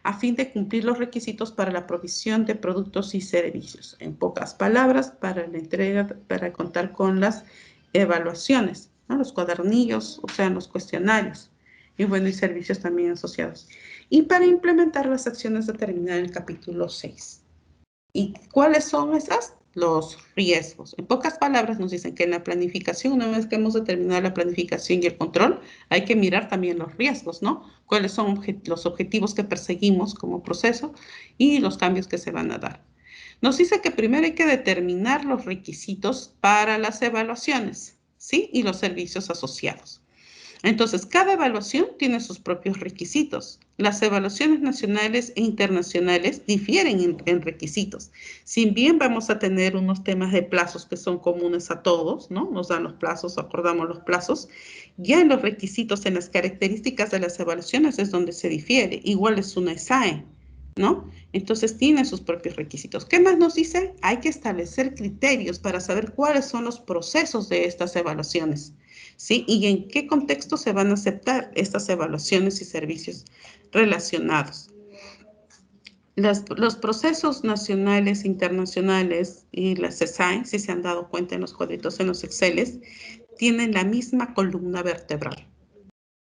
a fin de cumplir los requisitos para la provisión de productos y servicios. En pocas palabras, para la entrega, para contar con las evaluaciones, ¿no? Los cuadernillos, o sea, los cuestionarios y bueno, y servicios también asociados. Y para implementar las acciones determinadas en el capítulo 6. ¿Y cuáles son esas? Los riesgos. En pocas palabras nos dicen que en la planificación, una vez que hemos determinado la planificación y el control, hay que mirar también los riesgos, ¿no? Cuáles son los objetivos que perseguimos como proceso y los cambios que se van a dar. Nos dice que primero hay que determinar los requisitos para las evaluaciones, ¿sí? Y los servicios asociados. Entonces, cada evaluación tiene sus propios requisitos. Las evaluaciones nacionales e internacionales difieren en requisitos. Si bien vamos a tener unos temas de plazos que son comunes a todos, ¿no? Nos dan los plazos, acordamos los plazos. Ya en los requisitos, en las características de las evaluaciones es donde se difiere. Igual es una SAE, ¿no? Entonces tiene sus propios requisitos. ¿Qué más nos dice? Hay que establecer criterios para saber cuáles son los procesos de estas evaluaciones. ¿Sí? Y en qué contexto se van a aceptar estas evaluaciones y servicios relacionados. Los procesos nacionales, internacionales y las CESAI, si se han dado cuenta en los cuadritos, en los Exceles, tienen la misma columna vertebral.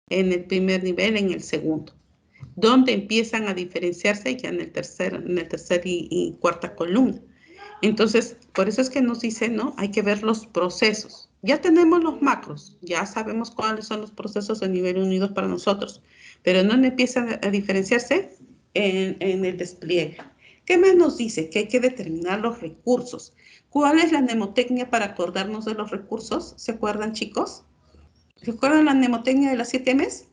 En el primer nivel, en el segundo. Donde empiezan a diferenciarse ya en el tercer y cuarta columna. Entonces, por eso es que nos dice, ¿no? Hay que ver los procesos. Ya tenemos los macros, ya sabemos cuáles son los procesos de nivel 1 y 2 para nosotros, pero no empiezan a diferenciarse en el despliegue. ¿Qué más nos dice? Que hay que determinar los recursos. ¿Cuál es la mnemotecnia para acordarnos de los recursos? ¿Se acuerdan, chicos? ¿Se acuerdan la mnemotecnia de las 7 M's?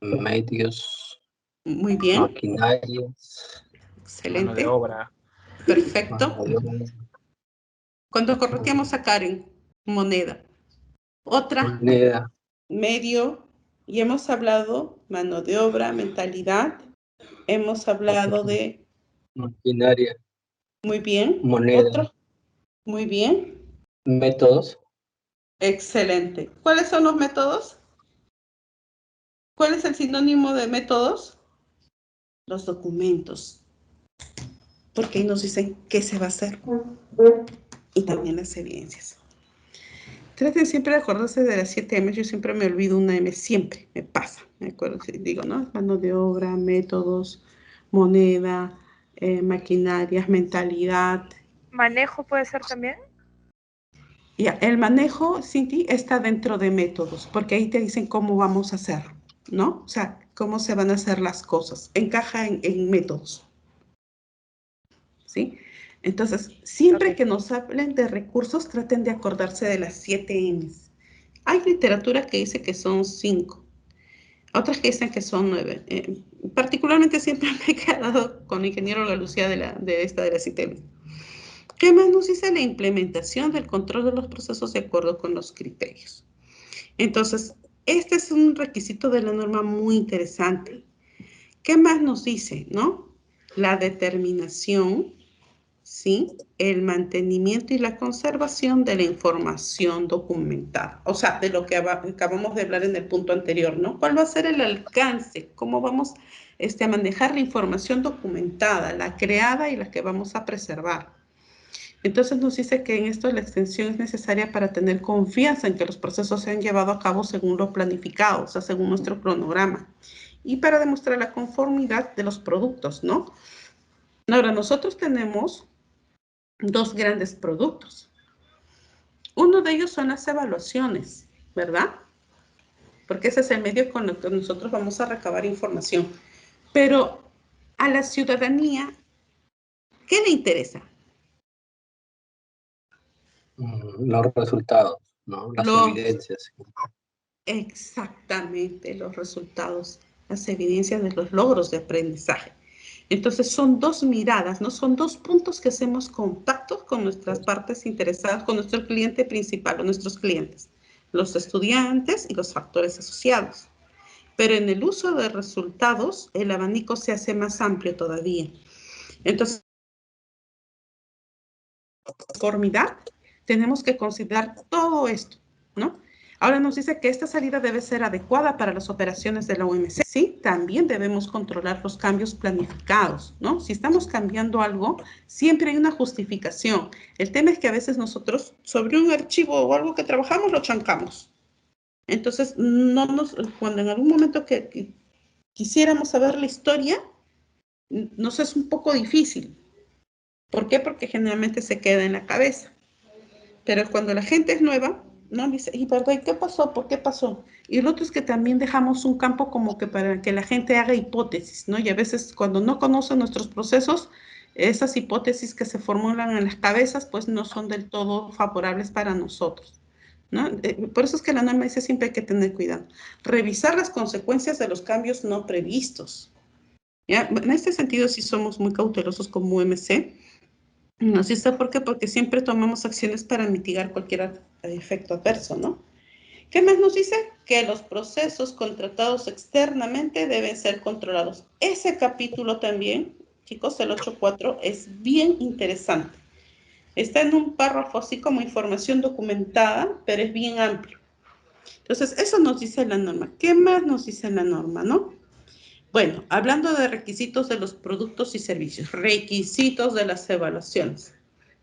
Medios. Muy bien. Maquinarias. Mano de Excelente. obra. Perfecto. Cuando correteamos a Karen, moneda. Otra, Moneda, medio. Y hemos hablado mano de obra, mentalidad. Hemos hablado de, maquinaria, muy bien. moneda, Otro, muy bien. métodos, Excelente. ¿Cuáles son los métodos? ¿Cuál es el sinónimo de métodos? Los documentos. Porque ahí nos dicen qué se va a hacer. Y también las evidencias. Traten siempre de acordarse de las 7 M. Yo siempre me olvido una M. Siempre me pasa. Me acuerdo, digo, ¿no? Mano de obra, métodos, moneda, maquinarias, mentalidad. ¿Manejo puede ser también? Y el manejo, Cinti, está dentro de métodos, porque ahí te dicen cómo vamos a hacer, ¿no? O sea, cómo se van a hacer las cosas. Encaja en métodos, ¿sí? Entonces, siempre que nos hablen de recursos, traten de acordarse de las 7 M's. Hay literatura que dice que son 5, otras que dicen que son 9. Particularmente siempre me he quedado con el ingeniero Galucía de las 7 M's. ¿Qué más nos dice la implementación del control de los procesos de acuerdo con los criterios? Entonces, este es un requisito de la norma muy interesante. ¿Qué más nos dice, no? La determinación, ¿sí? El mantenimiento y la conservación de la información documentada. O sea, de lo que acabamos de hablar en el punto anterior, ¿no? ¿Cuál va a ser el alcance? ¿Cómo vamos a manejar la información documentada, la creada y la que vamos a preservar? Entonces nos dice que en esto la extensión es necesaria para tener confianza en que los procesos se han llevado a cabo según lo planificado, o sea, según nuestro cronograma, y para demostrar la conformidad de los productos, ¿no? Ahora, nosotros tenemos 2 grandes productos. Uno de ellos son las evaluaciones, ¿verdad? Porque ese es el medio con el que nosotros vamos a recabar información. Pero a la ciudadanía, ¿qué le interesa? los resultados, ¿no? Las evidencias. Exactamente, los resultados, las evidencias de los logros de aprendizaje. Entonces son 2 miradas, ¿no? Son 2 puntos que hacemos contacto con nuestras partes interesadas, con nuestro cliente principal o nuestros clientes, los estudiantes y los factores asociados. Pero en el uso de resultados, el abanico se hace más amplio todavía. Entonces, conformidad, tenemos que considerar todo esto, ¿no? Ahora nos dice que esta salida debe ser adecuada para las operaciones de la UMC. Sí, también debemos controlar los cambios planificados, ¿no? Si estamos cambiando algo, siempre hay una justificación. El tema es que a veces nosotros, sobre un archivo o algo que trabajamos, lo chancamos. Entonces, cuando en algún momento que quisiéramos saber la historia, nos es un poco difícil. ¿Por qué? Porque generalmente se queda en la cabeza. Pero cuando la gente es nueva, ¿no? Dice, ¿y verdad? ¿Qué pasó? ¿Por qué pasó? Y lo otro es que también dejamos un campo como que para que la gente haga hipótesis, ¿no? Y a veces cuando no conocen nuestros procesos, esas hipótesis que se formulan en las cabezas, pues no son del todo favorables para nosotros, ¿no? Por eso es que la norma dice siempre hay que tener cuidado. Revisar las consecuencias de los cambios no previstos. ¿Ya? En este sentido sí somos muy cautelosos como UMC. No sé por qué, porque siempre tomamos acciones para mitigar cualquier efecto adverso, ¿no? ¿Qué más nos dice? Que los procesos contratados externamente deben ser controlados. Ese capítulo también, chicos, el 8.4, es bien interesante. Está en un párrafo así como información documentada, pero es bien amplio. Entonces, eso nos dice la norma. ¿Qué más nos dice la norma, no? Bueno, hablando de requisitos de los productos y servicios, requisitos de las evaluaciones,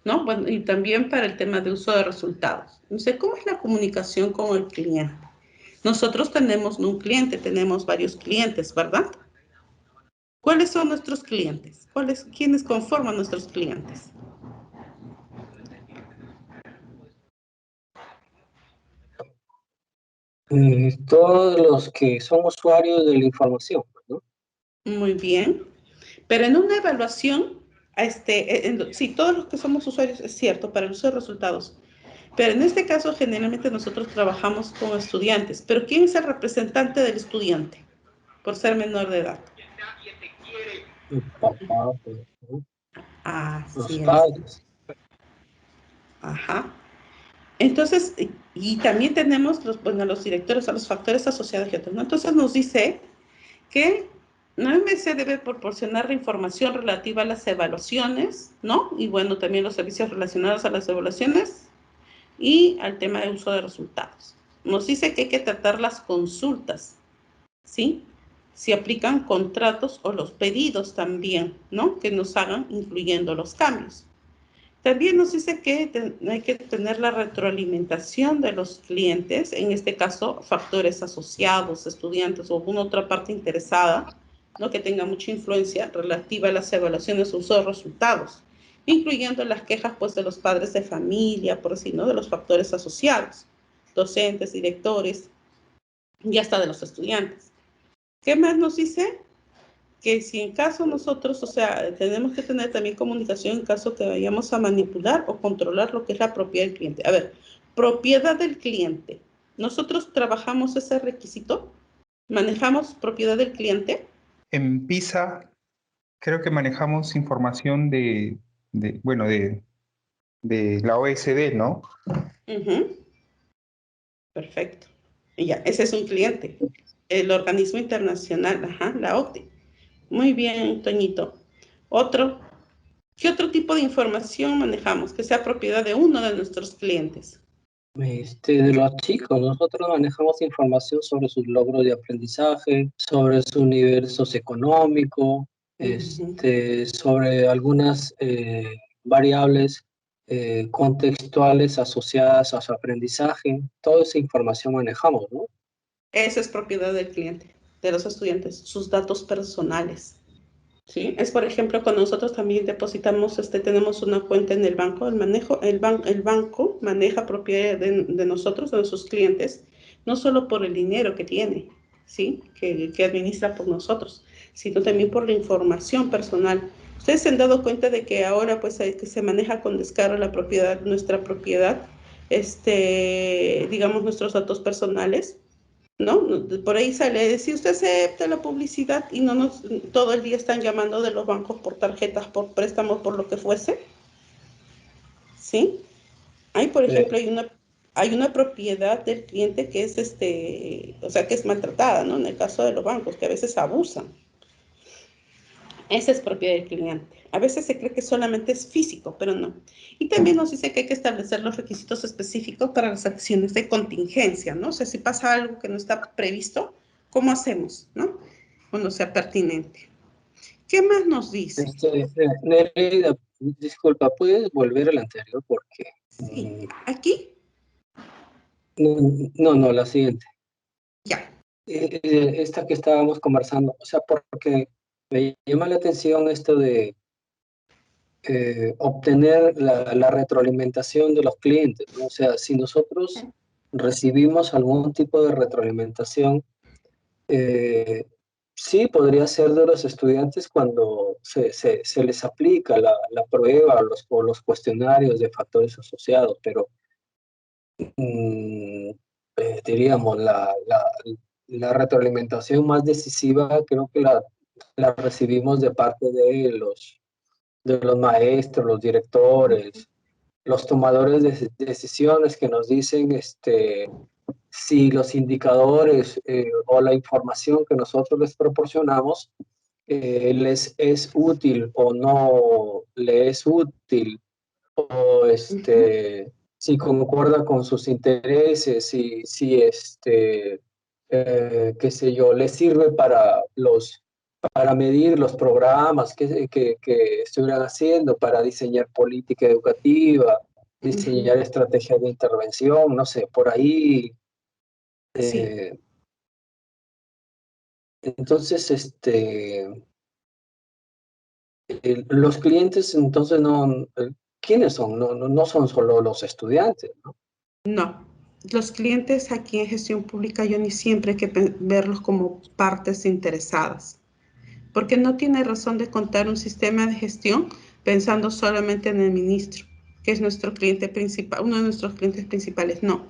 ¿no? Bueno, y también para el tema de uso de resultados. Entonces, ¿cómo es la comunicación con el cliente? Nosotros tenemos un cliente, tenemos varios clientes, ¿verdad? ¿Cuáles son nuestros clientes? ¿Quiénes conforman nuestros clientes? Todos los que son usuarios de la información, ¿no? Muy bien. Pero en una evaluación, sí, todos los que somos usuarios, es cierto, para el uso de resultados. Pero en este caso, generalmente nosotros trabajamos con estudiantes. Pero ¿quién es el representante del estudiante? Por ser menor de edad. El papá, ¿no? los Así es. padres. Ajá. Entonces, y también tenemos los directores, a los factores asociados y otros, ¿no? Entonces nos dice que la OMS debe proporcionar la información relativa a las evaluaciones, ¿no? Y bueno, también los servicios relacionados a las evaluaciones y al tema de uso de resultados. Nos dice que hay que tratar las consultas, ¿sí? Si aplican contratos o los pedidos también, ¿no? Que nos hagan, incluyendo los cambios. También nos dice que hay que tener la retroalimentación de los clientes, en este caso factores asociados, estudiantes o alguna otra parte interesada, ¿no? Que tenga mucha influencia relativa a las evaluaciones o uso de resultados, incluyendo las quejas pues, de los padres de familia, por así, ¿no? De los factores asociados, docentes, directores y hasta de los estudiantes. ¿Qué más nos dice? Que si en caso nosotros, o sea, tenemos que tener también comunicación en caso que vayamos a manipular o controlar lo que es la propiedad del cliente. A ver, propiedad del cliente. ¿Nosotros trabajamos ese requisito? ¿Manejamos propiedad del cliente? En PISA creo que manejamos información bueno, de la OSD, ¿no? Perfecto. Y ya, ese es un cliente. El organismo internacional, ajá, la OCDE. Muy bien, Toñito. ¿Qué otro tipo de información manejamos que sea propiedad de uno de nuestros clientes? De los chicos, nosotros manejamos información sobre sus logros de aprendizaje, sobre su nivel socioeconómico, sobre algunas variables contextuales asociadas a su aprendizaje. Toda esa información manejamos, ¿no? Esa es propiedad del cliente, de los estudiantes, sus datos personales. ¿Sí? Es, por ejemplo, cuando nosotros también depositamos, tenemos una cuenta en el banco, el banco maneja propiedad de nosotros, de nuestros clientes, no solo por el dinero que tiene, ¿sí? Que administra por nosotros, sino también por la información personal. Ustedes se han dado cuenta de que ahora pues que se maneja con descaro la propiedad, nuestra propiedad, digamos nuestros datos personales, ¿no? Por ahí sale, si usted acepta la publicidad y no todo el día están llamando de los bancos por tarjetas, por préstamos, por lo que fuese, ¿sí? Por ejemplo, hay una propiedad del cliente que es, o sea, que es maltratada, ¿no? En el caso de los bancos, que a veces abusan. Esa es propiedad del cliente. A veces se cree que solamente es físico, pero no. Y también nos dice que hay que establecer los requisitos específicos para las acciones de contingencia, ¿no? O sea, si pasa algo que no está previsto, ¿cómo hacemos, no? Cuando sea pertinente. ¿Qué más nos dice? Nereida, disculpa, ¿puedes volver al anterior? Porque... Sí, aquí. No, la siguiente. Ya. Esta que estábamos conversando, o sea, porque me llama la atención esto de obtener la retroalimentación de los clientes, ¿no? O sea, si nosotros recibimos algún tipo de retroalimentación, sí podría ser de los estudiantes cuando se les aplica la prueba o los cuestionarios de factores asociados, pero diríamos, la retroalimentación más decisiva creo que la recibimos de parte de los maestros, los directores, los tomadores de decisiones que nos dicen si los indicadores o la información que nosotros les proporcionamos les es útil o no le es útil, o si concuerda con sus intereses, si qué sé yo, les sirve para medir los programas que estuvieran haciendo, para diseñar política educativa, diseñar estrategias de intervención, no sé, por ahí. Sí. Entonces, los clientes, entonces, no, ¿quiénes son? No son solo los estudiantes, ¿no? No. Los clientes aquí en gestión pública yo ni siempre hay que verlos como partes interesadas, porque no tiene razón de contar un sistema de gestión pensando solamente en el ministro, que es nuestro cliente principal, uno de nuestros clientes principales. No.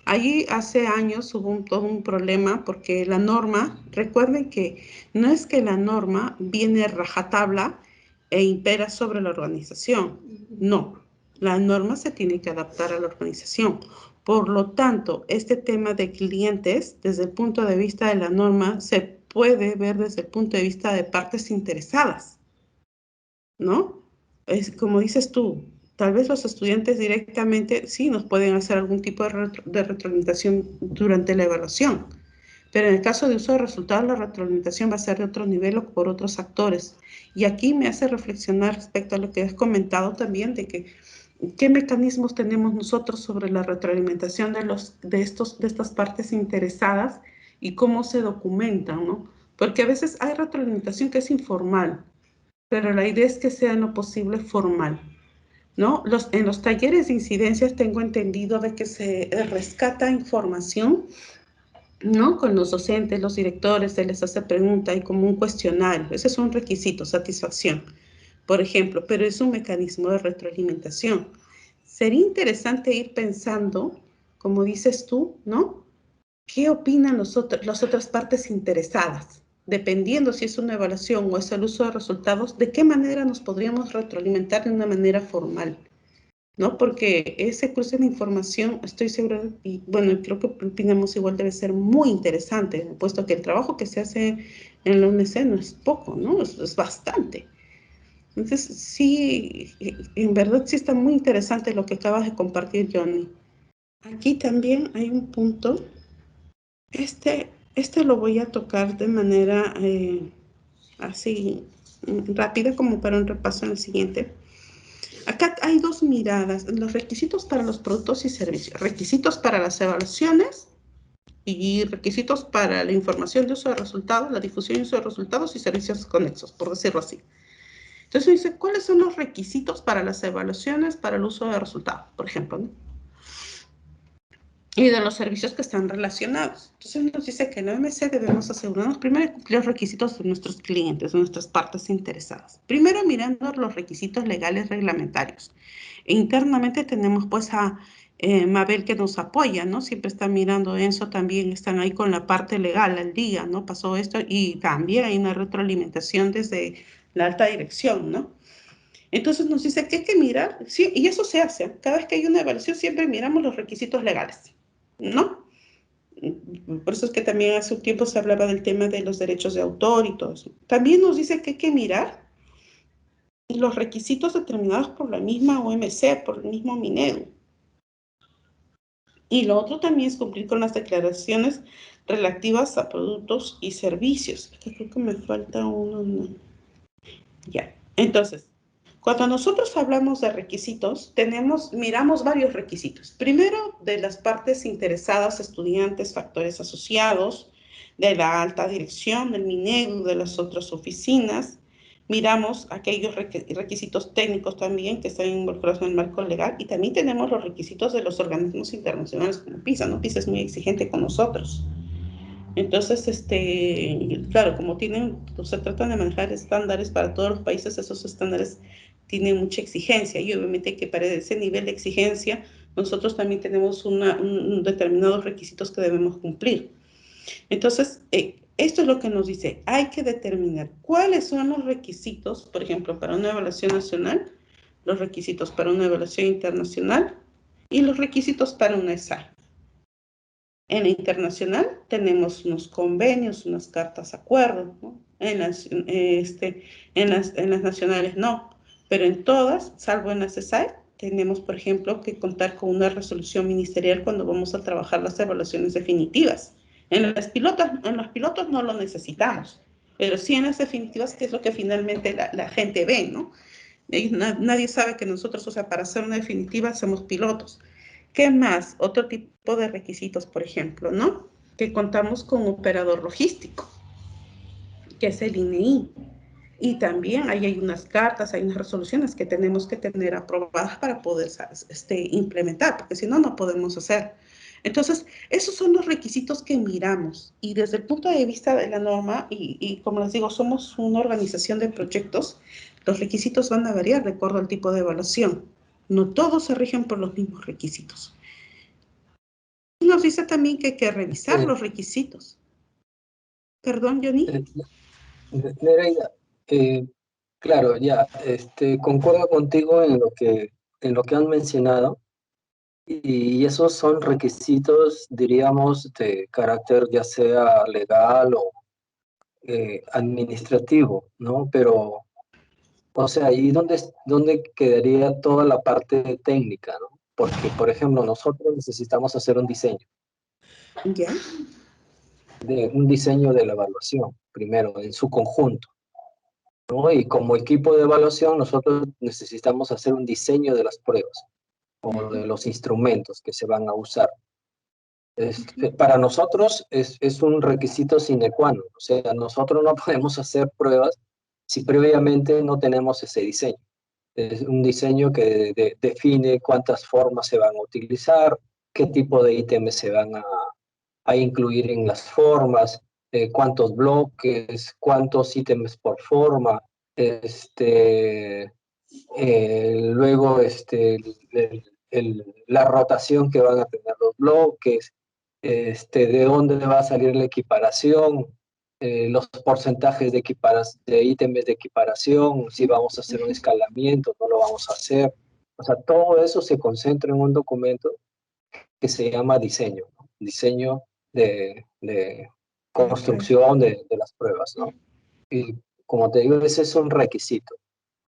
Allí hace años hubo todo un problema porque la norma, recuerden que no es que la norma viene rajatabla e impera sobre la organización. No, la norma se tiene que adaptar a la organización. Por lo tanto, este tema de clientes, desde el punto de vista de la norma, se puede ver desde el punto de vista de partes interesadas, ¿no? Es como dices tú, tal vez los estudiantes directamente sí nos pueden hacer algún tipo de retroalimentación durante la evaluación, pero en el caso de uso de resultados, la retroalimentación va a ser de otro nivel o por otros actores. Y aquí me hace reflexionar respecto a lo que has comentado también, de que qué mecanismos tenemos nosotros sobre la retroalimentación de estas partes interesadas y cómo se documentan, ¿no? Porque a veces hay retroalimentación que es informal, pero la idea es que sea en lo posible formal, ¿no? En los talleres de incidencias tengo entendido de que se rescata información, ¿no? Con los docentes, los directores, se les hace pregunta y como un cuestionario. Ese es un requisito, satisfacción, por ejemplo, pero es un mecanismo de retroalimentación. Sería interesante ir pensando, como dices tú, ¿no? ¿Qué opinan las otras partes interesadas? Dependiendo si es una evaluación o es el uso de resultados, ¿de qué manera nos podríamos retroalimentar de una manera formal? ¿No? Porque ese cruce de información, estoy segura, y bueno, creo que opinamos igual, debe ser muy interesante, puesto que el trabajo que se hace en la UNC no es poco, ¿no? Es bastante. Entonces, sí, en verdad sí está muy interesante lo que acabas de compartir, Johnny. Aquí también hay un punto, este lo voy a tocar de manera así rápida como para un repaso en el siguiente. Acá hay dos miradas, los requisitos para los productos y servicios, requisitos para las evaluaciones y requisitos para la información de uso de resultados, la difusión y uso de resultados y servicios conexos, por decirlo así. Entonces dice, ¿cuáles son los requisitos para las evaluaciones para el uso de resultados, por ejemplo, ¿no? Y de los servicios que están relacionados. Entonces nos dice que en la OMC debemos asegurarnos primero de cumplir los requisitos de nuestros clientes, de nuestras partes interesadas. Primero mirando los requisitos legales reglamentarios. E internamente tenemos pues a Mabel que nos apoya, ¿no? Siempre está mirando Enzo, también están ahí con la parte legal al día, ¿no? Pasó esto y también hay una retroalimentación desde la alta dirección, ¿no? Entonces nos dice que hay que mirar, sí, y eso se hace. Cada vez que hay una evaluación siempre miramos los requisitos legales, ¿no? Por eso es que también hace un tiempo se hablaba del tema de los derechos de autor y todo eso. También nos dice que hay que mirar los requisitos determinados por la misma OMC, por el mismo Minedu. Y lo otro también es cumplir con las declaraciones relativas a productos y servicios. Creo que me falta uno. No. Ya. Entonces, cuando nosotros hablamos de requisitos, miramos varios requisitos. Primero, de las partes interesadas, estudiantes, factores asociados, de la alta dirección, del Minedu, de las otras oficinas. Miramos aquellos requisitos técnicos también que están involucrados en el marco legal y también tenemos los requisitos de los organismos internacionales como PISA, ¿no? PISA es muy exigente con nosotros. Entonces, claro, como se tratan de manejar estándares para todos los países, esos estándares tienen mucha exigencia y obviamente que para ese nivel de exigencia nosotros también tenemos determinados requisitos que debemos cumplir. Entonces, esto es lo que nos dice, hay que determinar cuáles son los requisitos, por ejemplo, para una evaluación nacional, los requisitos para una evaluación internacional y los requisitos para una ESAI. En la internacional tenemos unos convenios, unas cartas acuerdo, ¿no? En las nacionales no, pero en todas, salvo en las ESAI, tenemos, por ejemplo, que contar con una resolución ministerial cuando vamos a trabajar las evaluaciones definitivas. En los pilotos no lo necesitamos, pero sí en las definitivas, que es lo que finalmente la gente ve, ¿no? Nadie sabe que nosotros, o sea, para hacer una definitiva somos pilotos. ¿Qué más? Otro tipo de requisitos, por ejemplo, ¿no? Que contamos con un operador logístico, que es el INEI. Y también ahí hay unas cartas, hay unas resoluciones que tenemos que tener aprobadas para poder implementar, porque si no, no podemos hacer. Entonces, esos son los requisitos que miramos. Y desde el punto de vista de la norma, y como les digo, somos una organización de proyectos, los requisitos van a variar de acuerdo al tipo de evaluación. No todos se rigen por los mismos requisitos. Y nos dice también que hay que revisar los requisitos. Perdón, Johnny. Nereida, Claro, ya, concuerdo contigo en lo que han mencionado, y esos son requisitos, diríamos, de carácter ya sea legal o administrativo, ¿no? Pero, o sea, ¿y dónde quedaría toda la parte técnica, ¿no? Porque, por ejemplo, nosotros necesitamos hacer ¿Ya? un diseño de la evaluación, primero, en su conjunto, ¿no? Y como equipo de evaluación, nosotros necesitamos hacer un diseño de las pruebas o de los instrumentos que se van a usar. Para nosotros es un requisito sine qua non, o sea, nosotros no podemos hacer pruebas si previamente no tenemos ese diseño. Es un diseño que define cuántas formas se van a utilizar, qué tipo de ítems se van a incluir en las formas, cuántos bloques, cuántos ítems por forma, luego la rotación que van a tener los bloques, de dónde va a salir la equiparación, los porcentajes de ítems de equiparación, si vamos a hacer un escalamiento, no lo vamos a hacer. O sea, todo eso se concentra en un documento que se llama diseño, ¿no? Diseño de construcción de las pruebas, ¿no? Y como te digo, ese es un requisito.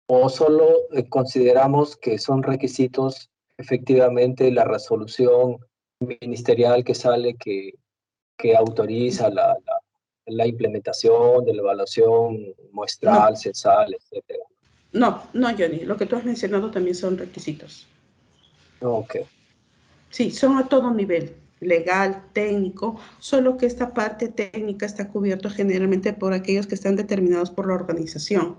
O solo consideramos que son requisitos efectivamente la resolución ministerial que sale que autoriza la implementación de la evaluación muestral, No, censal, etcétera. no, no, Johnny. Lo que tú has mencionado también son requisitos. Ok, Sí, son a todo nivel, legal, técnico, solo que esta parte técnica está cubierta generalmente por aquellos que están determinados por la organización.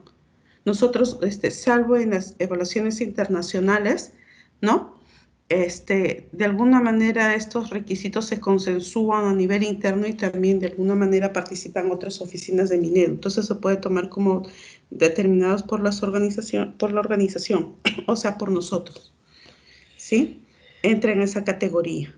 Nosotros, salvo en las evaluaciones internacionales, ¿no? De alguna manera estos requisitos se consensúan a nivel interno y también de alguna manera participan otras oficinas de minero. Entonces se puede tomar como determinados por por la organización, o sea, por nosotros, ¿sí? Entra en esa categoría.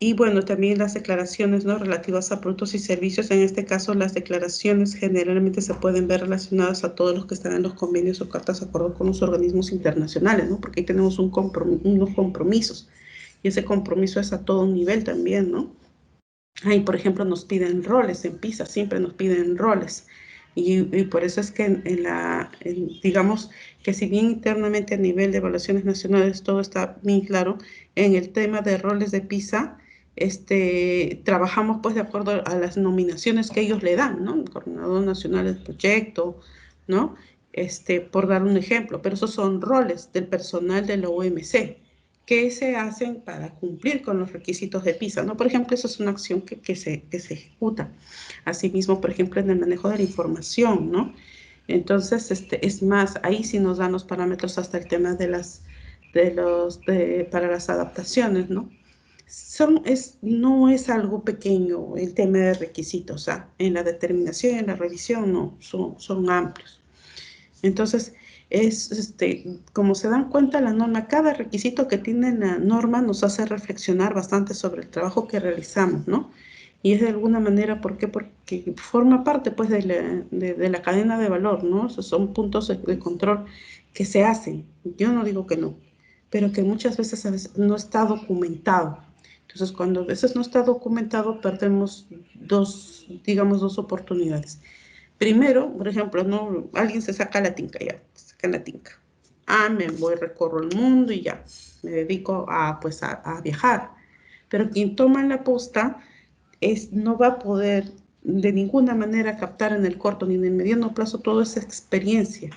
Y bueno, también las declaraciones, ¿no?, relativas a productos y servicios. En este caso, las declaraciones generalmente se pueden ver relacionadas a todos los que están en los convenios o cartas de acuerdo con los organismos internacionales, ¿no? Porque ahí tenemos unos compromisos. Y ese compromiso es a todo nivel también, ¿no? Ahí, por ejemplo, nos piden roles en PISA, siempre nos piden roles. Y por eso es que digamos que si bien internamente a nivel de evaluaciones nacionales todo está bien claro, en el tema de roles de PISA, trabajamos pues de acuerdo a las nominaciones que ellos le dan, ¿no? El coordinador nacional del proyecto, ¿no? Por dar un ejemplo, pero esos son roles del personal de la OMC que se hacen para cumplir con los requisitos de PISA, ¿no? Por ejemplo, eso es una acción que se ejecuta. Asimismo, por ejemplo, en el manejo de la información, ¿no? Entonces, es más, ahí sí nos dan los parámetros hasta el tema para las adaptaciones, ¿no? No es algo pequeño el tema de requisitos, ¿ah? En la determinación y en la revisión, no, son amplios. Entonces, como se dan cuenta la norma, cada requisito que tiene la norma nos hace reflexionar bastante sobre el trabajo que realizamos, ¿no? Y es de alguna manera, ¿por qué? Porque forma parte, pues, de la cadena de valor, ¿no? Esos son puntos de control que se hacen. Yo no digo que no, pero que muchas veces a veces no está documentado. Entonces, cuando a veces no está documentado, perdemos digamos, dos oportunidades. Primero, por ejemplo, ¿no? Alguien se saca la tinca, ya, se saca la tinca. Me voy, recorro el mundo y ya, me dedico pues, a viajar. Pero quien toma la posta no va a poder de ninguna manera captar en el corto ni en el mediano plazo toda esa experiencia.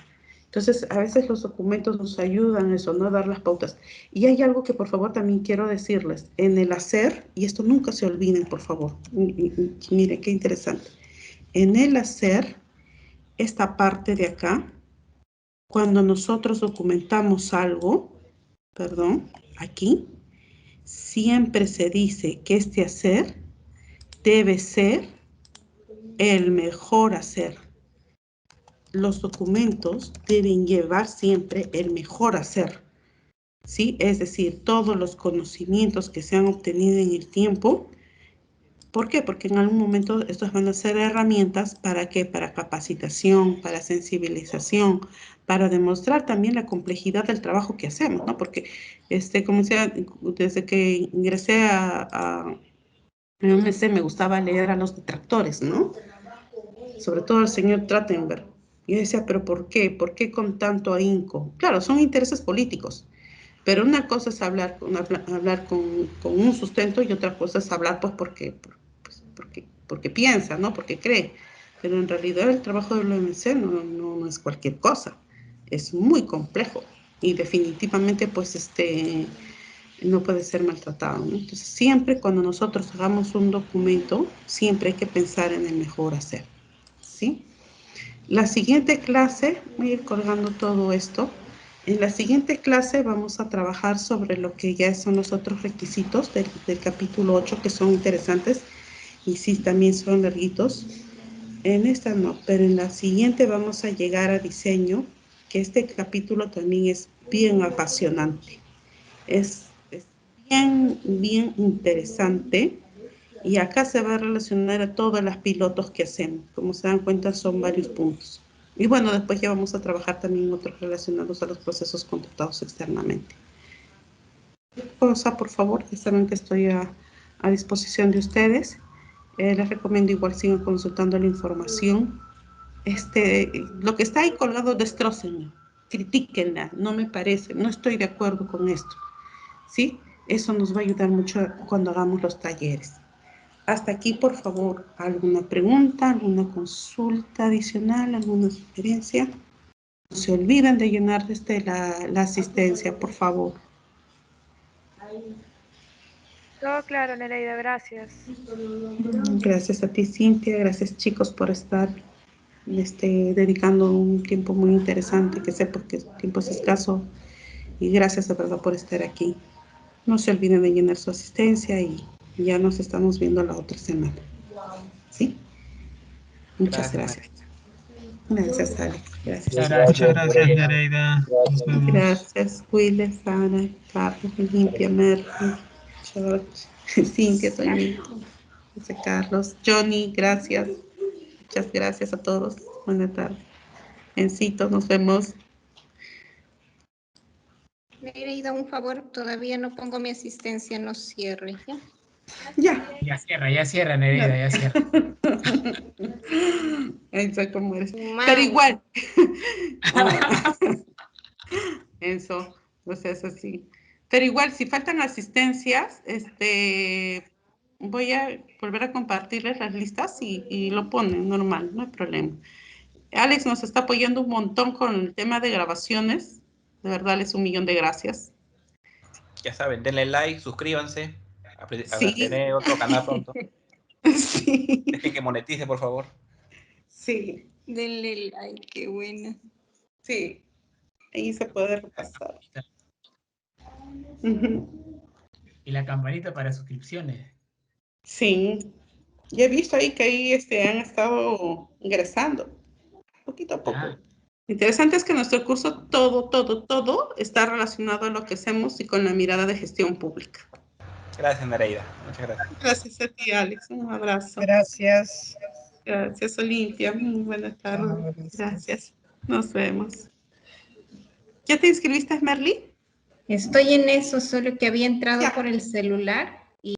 Entonces, a veces los documentos nos ayudan a eso, ¿no? A dar las pautas. Y hay algo que por favor también quiero decirles. En el hacer, y esto nunca se olviden, por favor. Miren, qué interesante. En el hacer, esta parte de acá, cuando nosotros documentamos algo, perdón, aquí, siempre se dice que este hacer debe ser el mejor hacer. Los documentos deben llevar siempre el mejor hacer, ¿sí? Es decir, todos los conocimientos que se han obtenido en el tiempo ¿Por qué? Porque en algún momento estos van a ser herramientas ¿para qué? Para capacitación, para sensibilización, para demostrar también la complejidad del trabajo que hacemos, ¿no? Porque, como decía, desde que ingresé a UMC me gustaba leer a los detractores, ¿no? Sobre todo al señor Trachtenberg. Yo decía, ¿pero por qué? ¿Por qué con tanto ahínco? Claro, son intereses políticos, pero una cosa es hablar con un sustento y otra cosa es hablar pues porque piensa, ¿no? Porque cree. Pero en realidad el trabajo del OMC no es cualquier cosa. Es muy complejo y definitivamente pues no puede ser maltratado, ¿no? Entonces siempre cuando nosotros hagamos un documento, siempre hay que pensar en el mejor hacer, ¿sí? La siguiente clase, voy a ir colgando todo esto. En la siguiente clase vamos a trabajar sobre lo que ya son los otros requisitos del capítulo 8, que son interesantes y sí, también son larguitos. En esta no, pero en la siguiente vamos a llegar a diseño, que este capítulo también es bien apasionante. Es bien interesante. Y acá se va a relacionar a todas las pilotos que hacemos. Como se dan cuenta, son varios puntos. Y bueno, después ya vamos a trabajar también otros relacionados a los procesos contratados externamente. Cosa, por favor, ya saben que estoy a disposición de ustedes. Les recomiendo igual sigan consultando la información. Lo que está ahí colgado, destrócenlo, critíquenla, no me parece, no estoy de acuerdo con esto. ¿Sí? Eso nos va a ayudar mucho cuando hagamos los talleres. Hasta aquí, por favor, ¿alguna pregunta, alguna consulta adicional, alguna sugerencia? No se olviden de llenar la asistencia, por favor. Todo claro, Nereida, gracias. Gracias a ti, Cintia. Gracias, chicos, por estar dedicando un tiempo muy interesante, que sé porque el tiempo es escaso. Y gracias, de verdad, por estar aquí. No se olviden de llenar su asistencia y ya nos estamos viendo la otra semana. ¿Sí? Muchas gracias. Gracias, Alex. Gracias. Muchas gracias, Nereida. Nos Gracias. vemos. Gracias, Willis, Ana, Carlos, Olimpia, Merly, George, Cintia, Toñito, José Carlos, Johnny, gracias. Muchas gracias a todos. Buenas tardes. Encito, nos vemos. Nereida, un favor, todavía no pongo mi asistencia, no cierre, ¿ya? Ya. Ya cierra, Nereida, ya cierra. Eso como eres. Humano. Pero igual. Eso, o sea, es así. Pero igual, si faltan asistencias, voy a volver a compartirles las listas y lo ponen normal, no hay problema. Alex nos está apoyando un montón con el tema de grabaciones. De verdad, les 1.000.000 de gracias. Ya saben, denle like, suscríbanse a Sí. tener otro canal pronto. Sí. Dejen que monetice, por favor. Sí, Denle like, qué buena. sí. Ahí se puede repasar. Ujú. Y la campanita para suscripciones. Sí. Ya he visto ahí que ahí han estado ingresando, poquito a poco. Ah, Interesante es que nuestro curso todo está relacionado a lo que hacemos y con la mirada de gestión pública. Gracias, Nereida. Muchas gracias. Gracias a ti, Alex. Un abrazo. Gracias. Gracias, Olimpia. Muy buenas tardes. Gracias. Nos vemos. ¿Ya te inscribiste, Merly? Estoy en eso, solo que había entrado Ya. por el celular